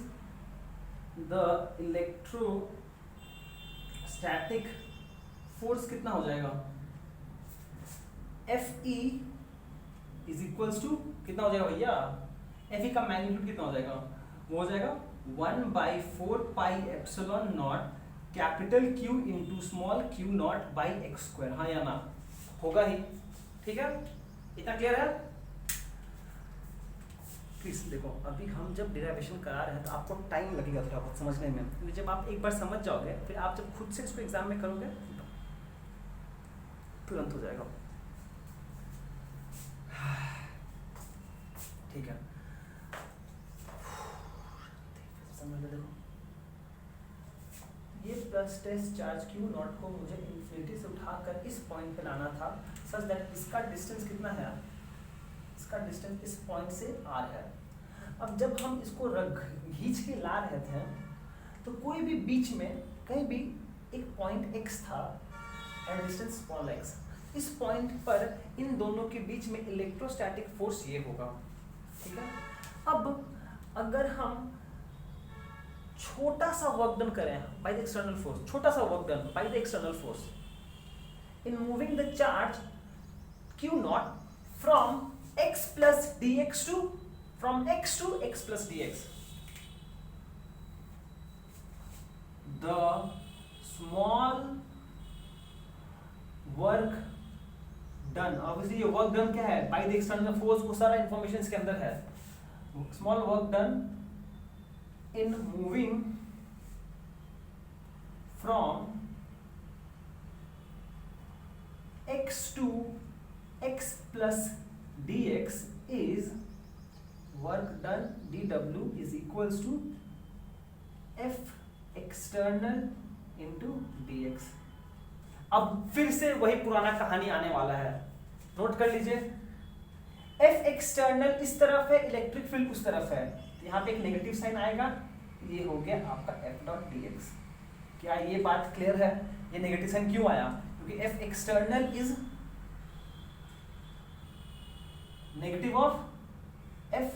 the electrostatic force कितना हो जाएगा, Fe इज इक्वल्स टू कितना हो जाएगा भैया, Fe का मैग्नीट्यूड कितना हो जाएगा, वो हो जाएगा 1/4 pi epsilon naught capital Q into small q naught by x square, हाँ या ना, होगा ही, ठीक है, इतना क्लियर है। प्लीज देखो अभी हम जब डेरिवेशन करा रहे हैं तो आपको टाइम लगेगा थोड़ा बहुत समझने में, क्योंकि जब आप एक बार समझ जाओगे फिर आप जब खुद से इसको एग्जाम में करोगे तुरंत हो जाएगा, ठीक है। समझ लो, देखो ये plus test charge Q naught को मुझे इन्फिनिटी से उठाकर इस पॉइंट पे लाना था, सच दैट इसका डिस्टेंस कितना है, इसका डिस्टेंस इस पॉइंट से r है। अब जब हम इसको खींच के ला रहे थे तो कोई भी बीच में कहीं भी एक पॉइंट x था एंड डिस्टेंस स्मॉल x, इस पॉइंट पर इन दोनों के बीच में इलेक्ट्रोस्टैटिक फोर्स ये होगा, ठीक है। अब अगर हम छोटा सा वर्क डन करें बाय द एक्सटर्नल फोर्स, छोटा सा work done by the external force in moving the charge Q not from x plus dx to from x to x plus dx, the small work done, obviously ये work done क्या है, by the external force, वो सारा इंफॉर्मेशन इसके अंदर है, small work done in moving from x to x plus dx is work done dw is equals to f external into dx। अब फिर से वही पुराना कहानी आने वाला है, नोट कर लीजिए, f एक्सटर्नल इस तरफ है, इलेक्ट्रिक फील्ड उस तरफ है, यहाँ पे एक नेगेटिव साइन आएगा, ये हो गया आपका f डॉट dx। क्या ये बात क्लियर है, ये नेगेटिव साइन क्यों आया, क्योंकि f external is negative of f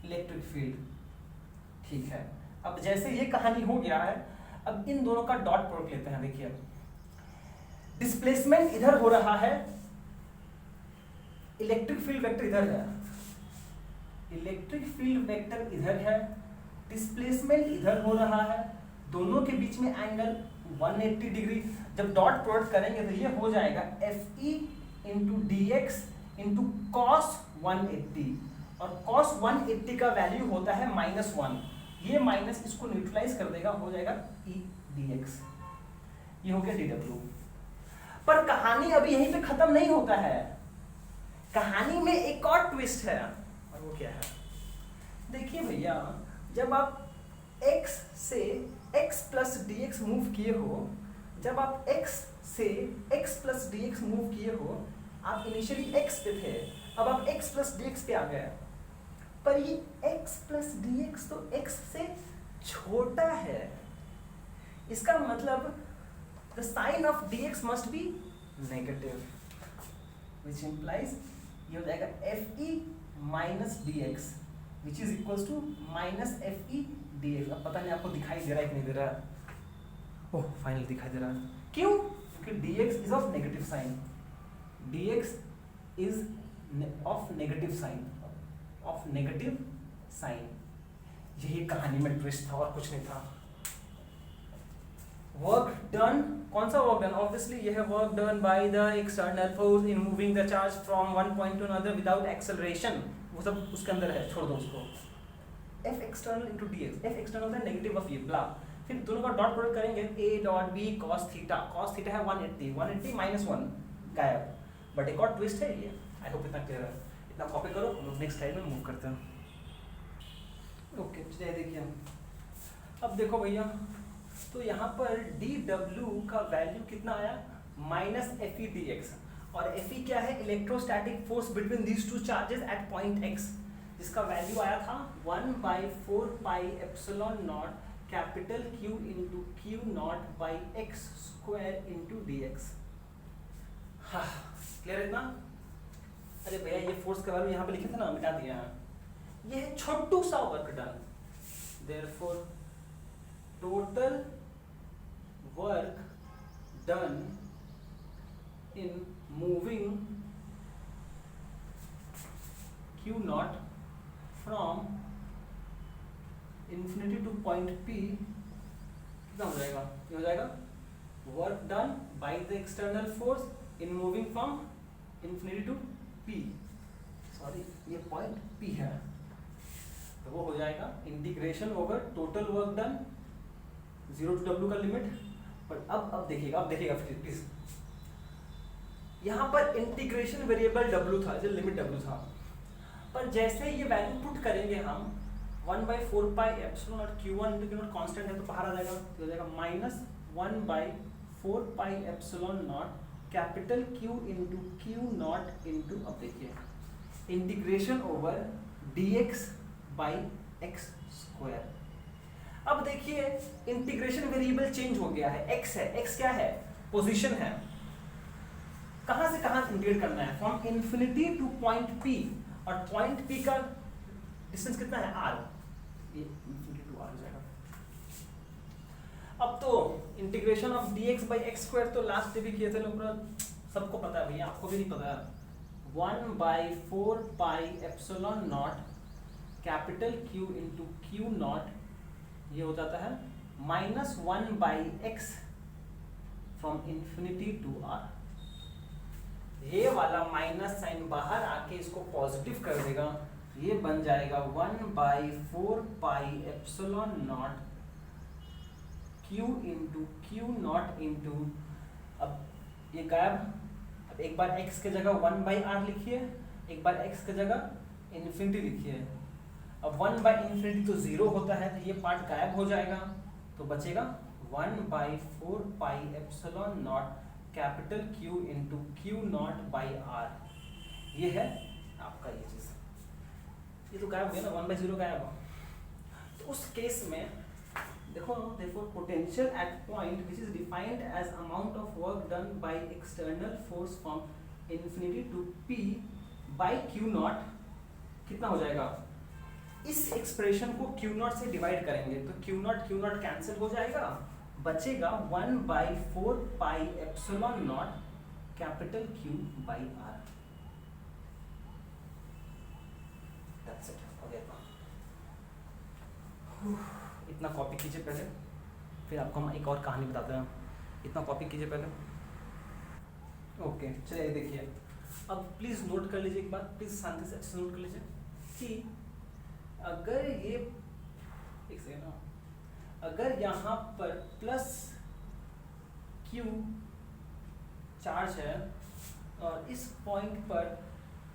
electric field, ठीक है। अब जैसे ये कहानी हो गया है, अब इन दोनों का डॉट प्रोडक्ट लेते हैं, देखिए डिस्प्लेसमेंट इधर हो रहा है, इलेक्ट्रिक फील्ड वेक्टर इधर है, इलेक्ट्रिक फील्ड वेक्टर इधर है, डिस्प्लेसमेंट इधर हो रहा है, दोनों के बीच में एंगल 180 डिग्री, जब डॉट प्रोडक्ट करेंगे तो ये हो जाएगा Fe into dx into cos 180, और cos 180 का वैल्यू होता है -1, ये माइनस इसको न्यूट्रलाइज कर देगा, हो जाएगा E dx, ये हो गया dw। पर कहानी अभी यहीं पे खत्म नहीं होता है, कहानी में एक और ट्विस्ट है, और वो क्या है, देखिए भैया, जब आप x से x प्लस dx मूव किए हो, जब आप x से x प्लस dx मूव किए हो, आप इनिशियली x पे थे, अब आप x प्लस dx पे आ गए, पर ये x प्लस dx तो x से छोटा है, इसका मतलब the sign of dx must be negative, which implies ये हो जाएगा fe minus dx, which is equals to minus fe dx। अब पता नहीं आपको दिखाई दे रहा है कि नहीं दे रहा है, ओह फाइनली दिखाई दे रहा है, क्यों, क्योंकि dx is of negative sign, dx is of negative sign, of negative sign, यही कहानी में ट्विस्ट था और कुछ नहीं था। वर्क डन, कौन सा वर्क डन, ऑब्वियसली यह है work done by the external force in moving the charge from one point two another without acceleration, वो सब उसके अंदर है, छोड़ दो उसको। F external into d x, F external होता है नेगेटिव ऑफ ये ब्ला, फिर दोनों का डॉट प्रोडक्ट करेंगे, a dot b cos theta, cos theta है 180, 180 माइनस 1 गायब, बट एक और ट्विस्ट है ये, आई होप इतना क्लियर है, इतना कॉपी करो, हम लोग नेक्स्ट स्लाइड में मूव करते हैं। ओके चलिए देखिए, अब देखो भैया, तो यहाँ पर dw का वैल्यू कितना आया, माइनस fe dx, और fe क्या है, electrostatic force between these two charges at point x, जिसका वैल्यू आया था 1/4 pi epsilon naught capital Q into Q naught by x square into d x. हाँ क्लियर है इतना, अरे भैया ये फोर्स के बारे में यहाँ पे लिखे थे ना, मिटा दिया है। ये है छोटू सा work done, therefore total work done in moving Q naught from infinity to point P कितना हो जाएगा? ये हो जाएगा work done by the external force in moving from infinity to P, sorry ये पॉइंट P है, तो वो हो जाएगा integration over total work done 0 to W का लिमिट। पर अब देखिएगा प्लीज, यहाँ पर इंटीग्रेशन वेरिएबल W था, जो लिमिट W था, पर जैसे ये वैल्यू पुट करेंगे हम 1/4πε Q1 into Q0 कांस्टेंट है तो बाहर आ जाएगा, तो हो जाएगा -1/4πε capital Q into Q0 into, अब देखिए integration over dx by x square. अब देखिए इंटीग्रेशन वेरिएबल चेंज हो गया है, x है, x क्या है? पोजीशन है। कहां से कहां इंटीग्रेट करना है? From infinity two point P, और पॉइंट P का डिस्टेंस कितना है? r, ये इन्फिनिटी टू r हो जाएगा। अब तो integration of dx by x square तो लास्ट भी किए थे लोग, सबको पता है भैया, आपको भी नहीं पता है। 1/4πε0 कैपिटल Q into Q0, ये हो जाता है -1/x from infinity to r। ये वाला माइनस साइन बाहर आके इसको पॉजिटिव कर देगा, ये बन जाएगा 1/4πε0 Q into Q0 into, अब ये गायब, अब एक बार x के जगह 1/r लिखिए, एक बार x के जगह इन्फिनिटी लिखिए। अब 1/∞ तो 0 होता है, तो ये पार्ट गायब हो जाएगा, तो बचेगा 1/4πε0 capital Q into Q0 by r। ये है आपका ये चीज, ये तो गायब हो गया ना, 1/0 गायब हो। तो उस केस में देखो, potential at point which is defined as amount of work done by external force from infinity to P बाय Q0 कितना हो जाएगा? इस एक्सप्रेशन को Q0 से डिवाइड करेंगे तो Q0 कैंसिल हो जाएगा, बचेगा 1/4πε0 capital Q by r। That's it, हो गया। इतना कॉपी कीजिए पहले, फिर आपको हम एक और कहानी बताते हैं। इतना कॉपी कीजिए पहले। ओके चलिए देखिए, अब प्लीज नोट कर लीजिए एक बात, प्लीज शांति से अच्छे नोट कर लीजिए कि अगर ये, एक सेकंड, अगर यहाँ पर प्लस Q चार्ज है और इस पॉइंट पर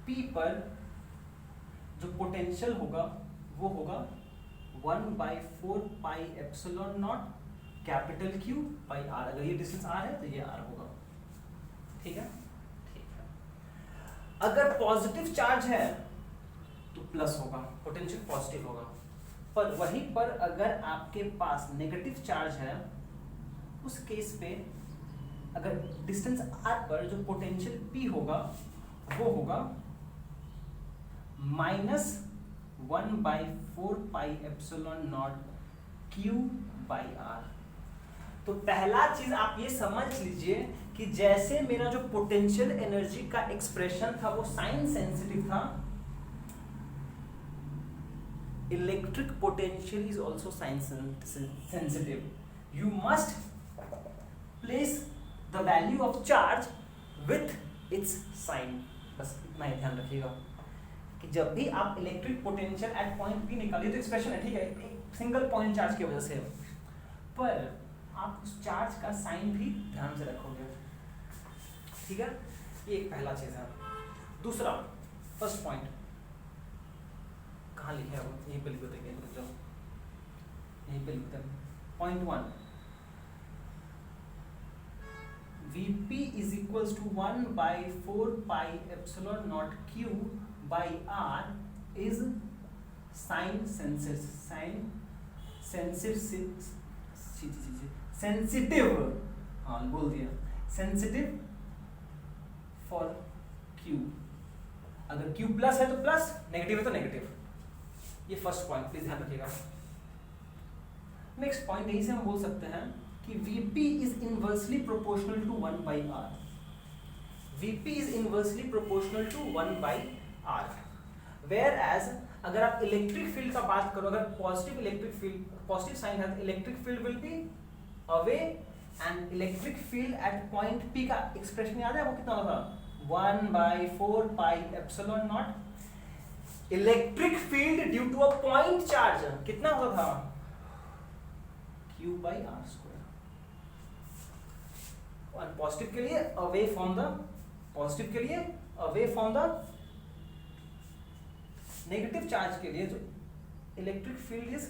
P पर जो पोटेंशियल होगा वो होगा 1/4πε0 कैपिटल Q बाई R। अगर ये डिस्टेंस R है तो ये R होगा, ठीक है? ठीक है। अगर पॉजिटिव चार्ज है तो प्लस होगा, पोटेंशियल पॉजिटिव होगा, पर वहीं पर अगर आपके पास नेगेटिव चार्ज है उस केस पे अगर डिस्टेंस r पर जो पोटेंशियल P होगा वो होगा -1/4πε0 Q बाई R। तो पहला चीज आप ये समझ लीजिए कि जैसे मेरा जो पोटेंशियल एनर्जी का एक्सप्रेशन था वो साइन सेंसिटिव था, electric potential is also sign sensitive. You must place the value of charge with its sign। बस इतना ही ध्यान रखिएगा कि जब भी आप electric potential at point P निकालिए तो एक्सप्रेशन है, ठीक है, एक सिंगल पॉइंट चार्ज की वजह से, पर आप उस चार्ज का साइन भी ध्यान से रखोगे, ठीक है? ये एक पहला चीज है। दूसरा, फर्स्ट पॉइंट कहाँ लिखे हैं वो, यहीं पे लिख देंगे, यहीं पे लिखते हैं। Point 1, Vp is equals to 1/4πε0 Q by R is sensitive, हाँ बोल दिया, sensitive for Q। अगर Q प्लस है तो प्लस, नेगेटिव है तो नेगेटिव। ये फर्स्ट पॉइंट प्लीज ध्यान रखिएगा। नेक्स्ट पॉइंट यही से हम बोल सकते हैं कि Vp is inversely proportional to 1 by R। Vp is inversely proportional to 1 by R। Whereas अगर आप इलेक्ट्रिक फील्ड का बात करो, अगर positive electric field, positive sign है, electric field will be away, and electric field at point P का एक्सप्रेशन याद है वो कितना होगा? 1/4 pi epsilon naught electric field due to a point charge कितना होता था? Q by R square। और पॉजिटिव के लिए अवे फ्रॉम द, पॉजिटिव के लिए away from the, negative charge के लिए जो electric field is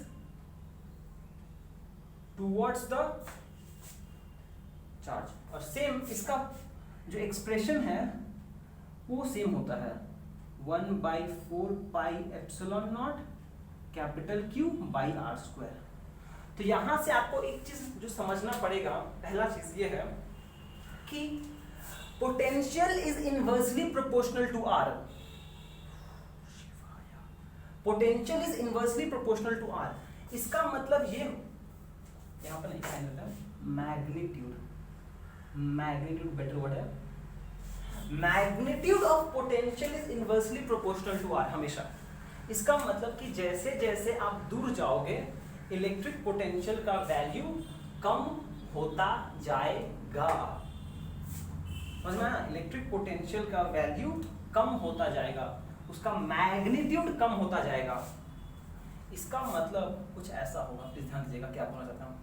towards the charge. और सेम इसका जो एक्सप्रेशन है वो सेम होता है 1/4 pi epsilon not capital Q by R square। तो यहां से आपको एक चीज जो समझना पड़ेगा, पहला चीज ये है कि potential is inversely proportional to R। Potential is inversely proportional to R। इसका मतलब ये, यहां पर लिखा है मैग्नीट्यूड, मैग्नीट्यूड बेटर वर्ड है, magnitude of potential is inversely proportional to R हमेशा। इसका मतलब कि जैसे जैसे आप दूर जाओगे इलेक्ट्रिक पोटेंशियल का वैल्यू कम होता जाएगा। समझ में आया? इलेक्ट्रिक पोटेंशियल का वैल्यू कम होता जाएगा, उसका मैग्नीट्यूड कम होता जाएगा। इसका मतलब कुछ ऐसा होगा, प्लीज ध्यान दीजिएगा क्या बोलना चाहता हूँ,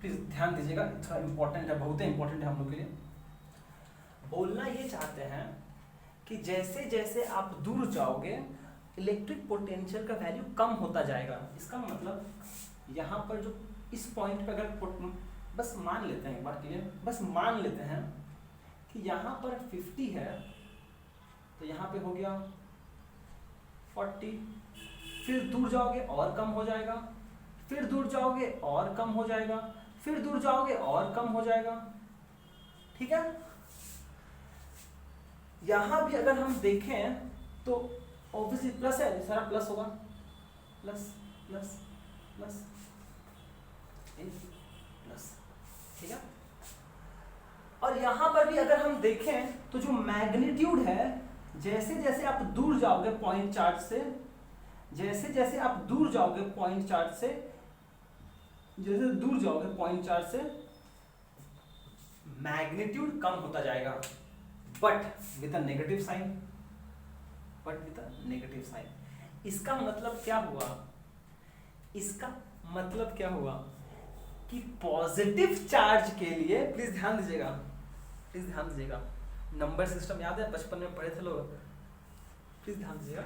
प्लीज ध्यान दीजिएगा, थोड़ा इंपॉर्टेंट है, बहुत ही इंपॉर्टेंट है हम लोग के लिए। बोलना ये चाहते हैं कि जैसे जैसे आप दूर जाओगे इलेक्ट्रिक पोटेंशियल का वैल्यू कम होता जाएगा। इसका मतलब यहाँ पर जो इस पॉइंट पे अगर बस मान लेते हैं एक बार के लिए, बस मान लेते हैं कि यहाँ पर 50 है तो यहाँ पे हो गया 40, फिर दूर जाओगे और कम हो जाएगा, फिर दूर जाओगे और कम हो जाएगा, फिर दूर जाओगे और कम हो जाएगा। ठीक है, यहां भी अगर हम देखें तो ऑब्वियसली प्लस है, सारा प्लस होगा, प्लस प्लस प्लस प्लस। ठीक है, और यहां पर भी अगर हम देखें तो जो मैग्नीट्यूड है, जैसे जैसे आप दूर जाओगे पॉइंट चार्ज से, जैसे जैसे आप दूर जाओगे पॉइंट चार्ज से, जैसे दूर जाओगे पॉइंट चार्ज से मैग्नीट्यूड कम होता जाएगा, but with a negative sign, but with a negative sign. इसका मतलब क्या हुआ, इसका मतलब क्या हुआ कि पॉजिटिव चार्ज के लिए, प्लीज ध्यान दीजिएगा, प्लीज ध्यान दीजिएगा, नंबर सिस्टम याद है बचपन में पढ़े थे लोग, प्लीज ध्यान दीजिएगा।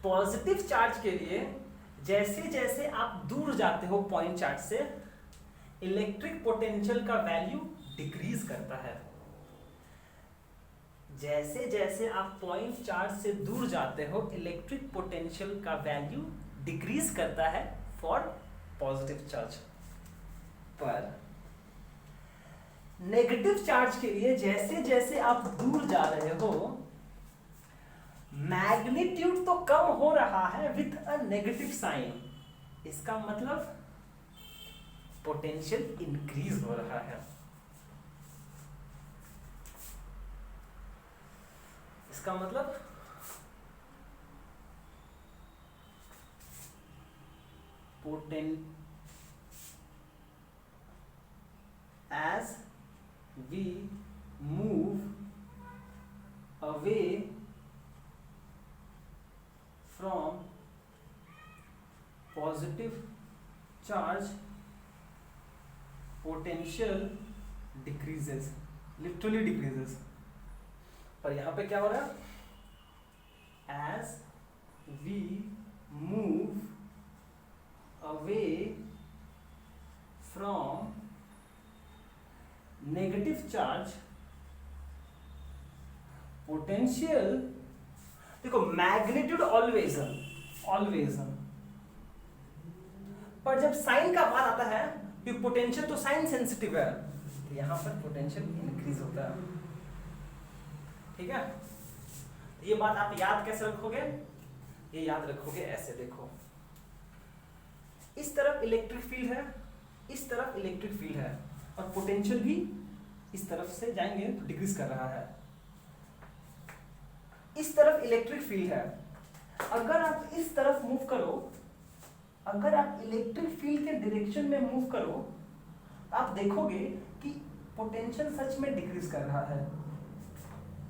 पॉजिटिव चार्ज के लिए जैसे जैसे आप दूर जाते हो पॉइंट चार्ज से, इलेक्ट्रिक पोटेंशियल का वैल्यू डिक्रीज करता है। जैसे जैसे आप पॉइंट चार्ज से दूर जाते हो इलेक्ट्रिक पोटेंशियल का वैल्यू डिक्रीज करता है फॉर पॉजिटिव चार्ज। पर नेगेटिव चार्ज के लिए जैसे जैसे आप दूर जा रहे हो मैग्नीट्यूड तो कम हो रहा है विथ अ नेगेटिव साइन, इसका मतलब पोटेंशियल इंक्रीज हो रहा है। इसका मतलब as we move away from positive charge, potential decreases, literally decreases। पर यहां पे क्या हो रहा है, as we move away from negative charge, potential, देखो मैग्नीट्यूड ऑलवेज ऑलवेज, पर जब साइन का बात आता है कि पोटेंशियल तो साइन सेंसिटिव है, तो यहां पर पोटेंशियल इंक्रीज होता है। ठीक है, ये बात आप याद कैसे रखोगे, ये याद रखोगे ऐसे, देखो इस तरफ इलेक्ट्रिक फील्ड है, इस तरफ इलेक्ट्रिक फील्ड है, और पोटेंशियल भी इस तरफ से जाएंगे तो डिक्रीज कर रहा है। इस तरफ इलेक्ट्रिक फील्ड है, अगर आप इस तरफ मूव करो, अगर आप इलेक्ट्रिक फील्ड के डायरेक्शन में मूव करो, आप देखोगे कि पोटेंशियल सच में डिक्रीज कर रहा है।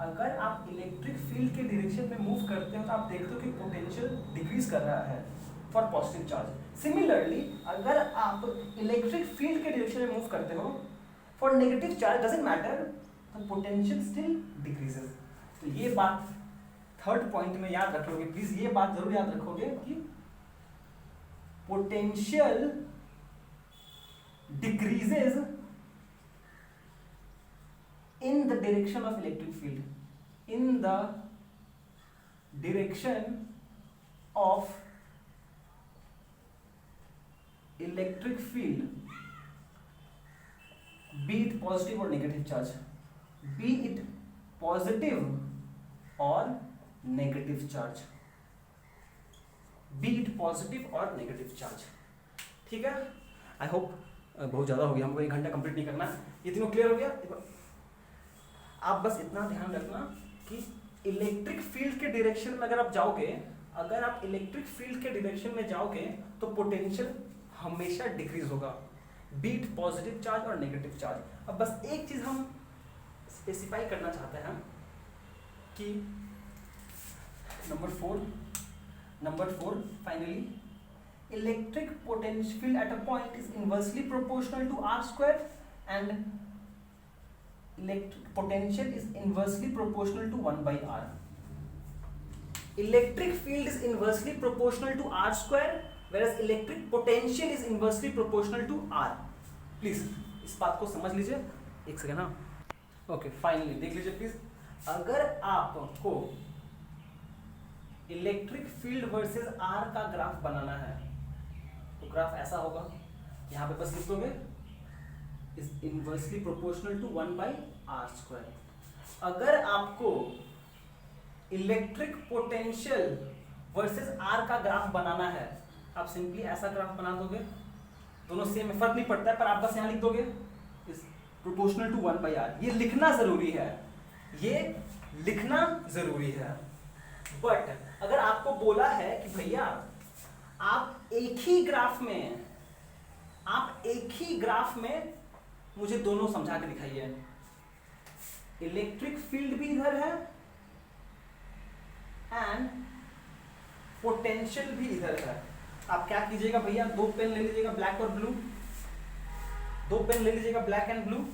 अगर आप इलेक्ट्रिक फील्ड के डायरेक्शन में मूव करते हो तो आप देखते हो कि पोटेंशियल डिक्रीज कर रहा है फॉर पॉजिटिव चार्ज। सिमिलरली अगर आप इलेक्ट्रिक फील्ड के डायरेक्शन में मूव करते हो for negative charge doesn't matter, तो पोटेंशियल स्टिल डिक्रीजेस। तो ये बात थर्ड पॉइंट में याद रखोगे, प्लीज ये बात जरूर याद रखोगे कि potential decreases in the direction of electric field, in the direction of electric field, be it positive or negative charge, be it positive or negative charge, be it positive or negative charge। ठीक है, आई होप बहुत ज़्यादा हो गया, हमको 1 घंटा कंप्लीट नहीं करना, ये तीनों क्लियर हो गया। आप बस इतना ध्यान रखना कि इलेक्ट्रिक फील्ड के डायरेक्शन में अगर आप जाओगे, अगर आप इलेक्ट्रिक फील्ड के डायरेक्शन में जाओगे तो पोटेंशियल हमेशा डिक्रीज होगा, बीट पॉजिटिव चार्ज और नेगेटिव चार्ज। अब बस एक चीज हम स्पेसिफाई करना चाहते हैं कि number 4 finally, electric potential field at a point is inversely proportional to R square and electric potential is inversely proportional to 1 by r. Electric field is inversely proportional to r square, whereas electric potential is inversely proportional to r. Please इस बात को समझ लीजिए, एक सेकेंड। हाँ ओके, फाइनली देख लीजिए प्लीज, अगर आपको इलेक्ट्रिक फील्ड वर्सेस r का ग्राफ बनाना है तो ग्राफ ऐसा होगा, यहाँ पे बस लिख दोगे is inversely proportional to 1 by r square। अगर आपको इलेक्ट्रिक पोटेंशियल वर्सेस r का ग्राफ बनाना है, आप सिंपली ऐसा ग्राफ बना दोगे, दोनों सेम है, फर्क नहीं पड़ता है, पर आप बस यहाँ लिख दोगे is proportional to 1 by r। ये लिखना जरूरी है, ये लिखना जरूरी है। बट अगर आपको बोला है कि भैया आप एक ही ग्राफ में मुझे दोनों समझा के दिखाइए, इलेक्ट्रिक फील्ड भी इधर है एंड पोटेंशियल भी इधर है। आप क्या कीजिएगा भैया, 2 पेन ले लीजिएगा, ब्लैक और ब्लू, 2 पेन ले लीजिएगा, ब्लैक एंड ब्लू,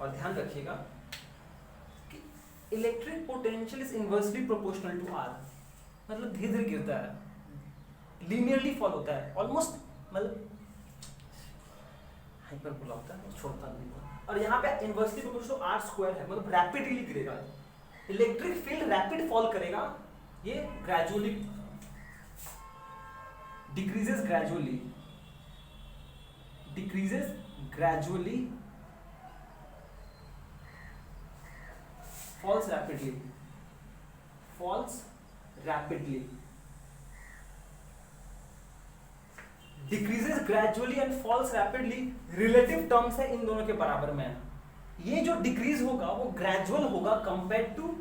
और ध्यान रखिएगा कि electric potential is inversely proportional to R, मतलब धीरे धीरे गिरता है, लीनियरली फॉल होता है, ऑलमोस्ट मतलब हाइपरबोला होता है, छोड़ता नहीं। और यहाँ पे इनवर्सली प्रोपोर्शनल आर स्क्वायर है, मतलब रैपिडली गिरेगा, इलेक्ट्रिक फील्ड रैपिड फॉल करेगा, ये gradually decreases gradually falls rapidly decreases gradually and falls rapidly, relative terms है इन दोनों के बराबर में। ये जो डिक्रीज होगा वो ग्रेजुअल होगा कंपेयर टू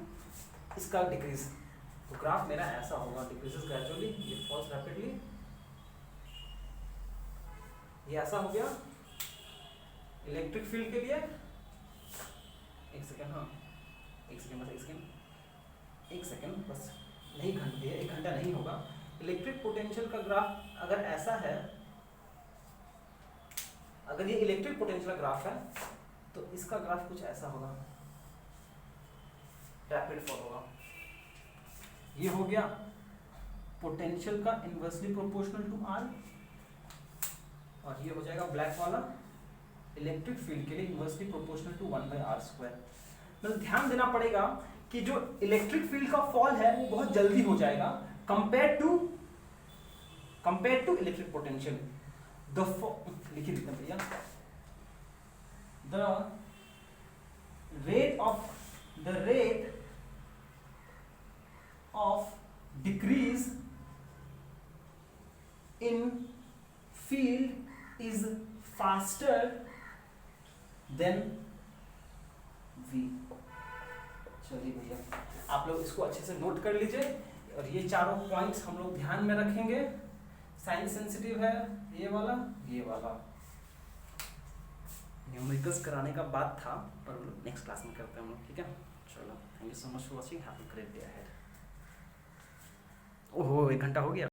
इसका डिक्रीज। तो ग्राफ मेरा ऐसा होगा, डिक्रीजेस ग्रेजुअली, ये फॉल्स रैपिडली, ये ऐसा हो गया इलेक्ट्रिक फील्ड के लिए। एक सेकेंड, हाँ एक सेकेंड बस, नहीं घंटे, 1 घंटा नहीं होगा। इलेक्ट्रिक पोटेंशियल का ग्राफ अगर ऐसा है, अगर ये इलेक्ट्रिक पोटेंशियल का ग्राफ है तो इसका ग्राफ कुछ ऐसा होगा, रैपिड फॉल होगा। ये हो गया पोटेंशियल का इनवर्सली प्रोपोर्शनल टू आर, और ये हो जाएगा ब्लैक वाला इलेक्ट्रिक फील्ड के लिए inversely proportional to 1 by r square. मतलब ध्यान देना पड़ेगा कि जो इलेक्ट्रिक फील्ड का फॉल है वो बहुत जल्दी हो जाएगा कंपेयर टू इलेक्ट्रिक पोटेंशियल। लिखिए देते हैं भैया, the rate of decrease in field is faster than v। चलिए भैया आप लोग इसको अच्छे से नोट कर लीजिए और ये चारों पॉइंट्स हम लोग ध्यान में रखेंगे। साइन सेंसिटिव है ये वाला, ये वाला न्यूमेरिकल्स कराने का बात था पर नेक्स्ट क्लास में करते हैं हम लोग, ठीक है। चलो thank you so much for watching, have a great day ahead. ओहो 1 घंटा हो गया।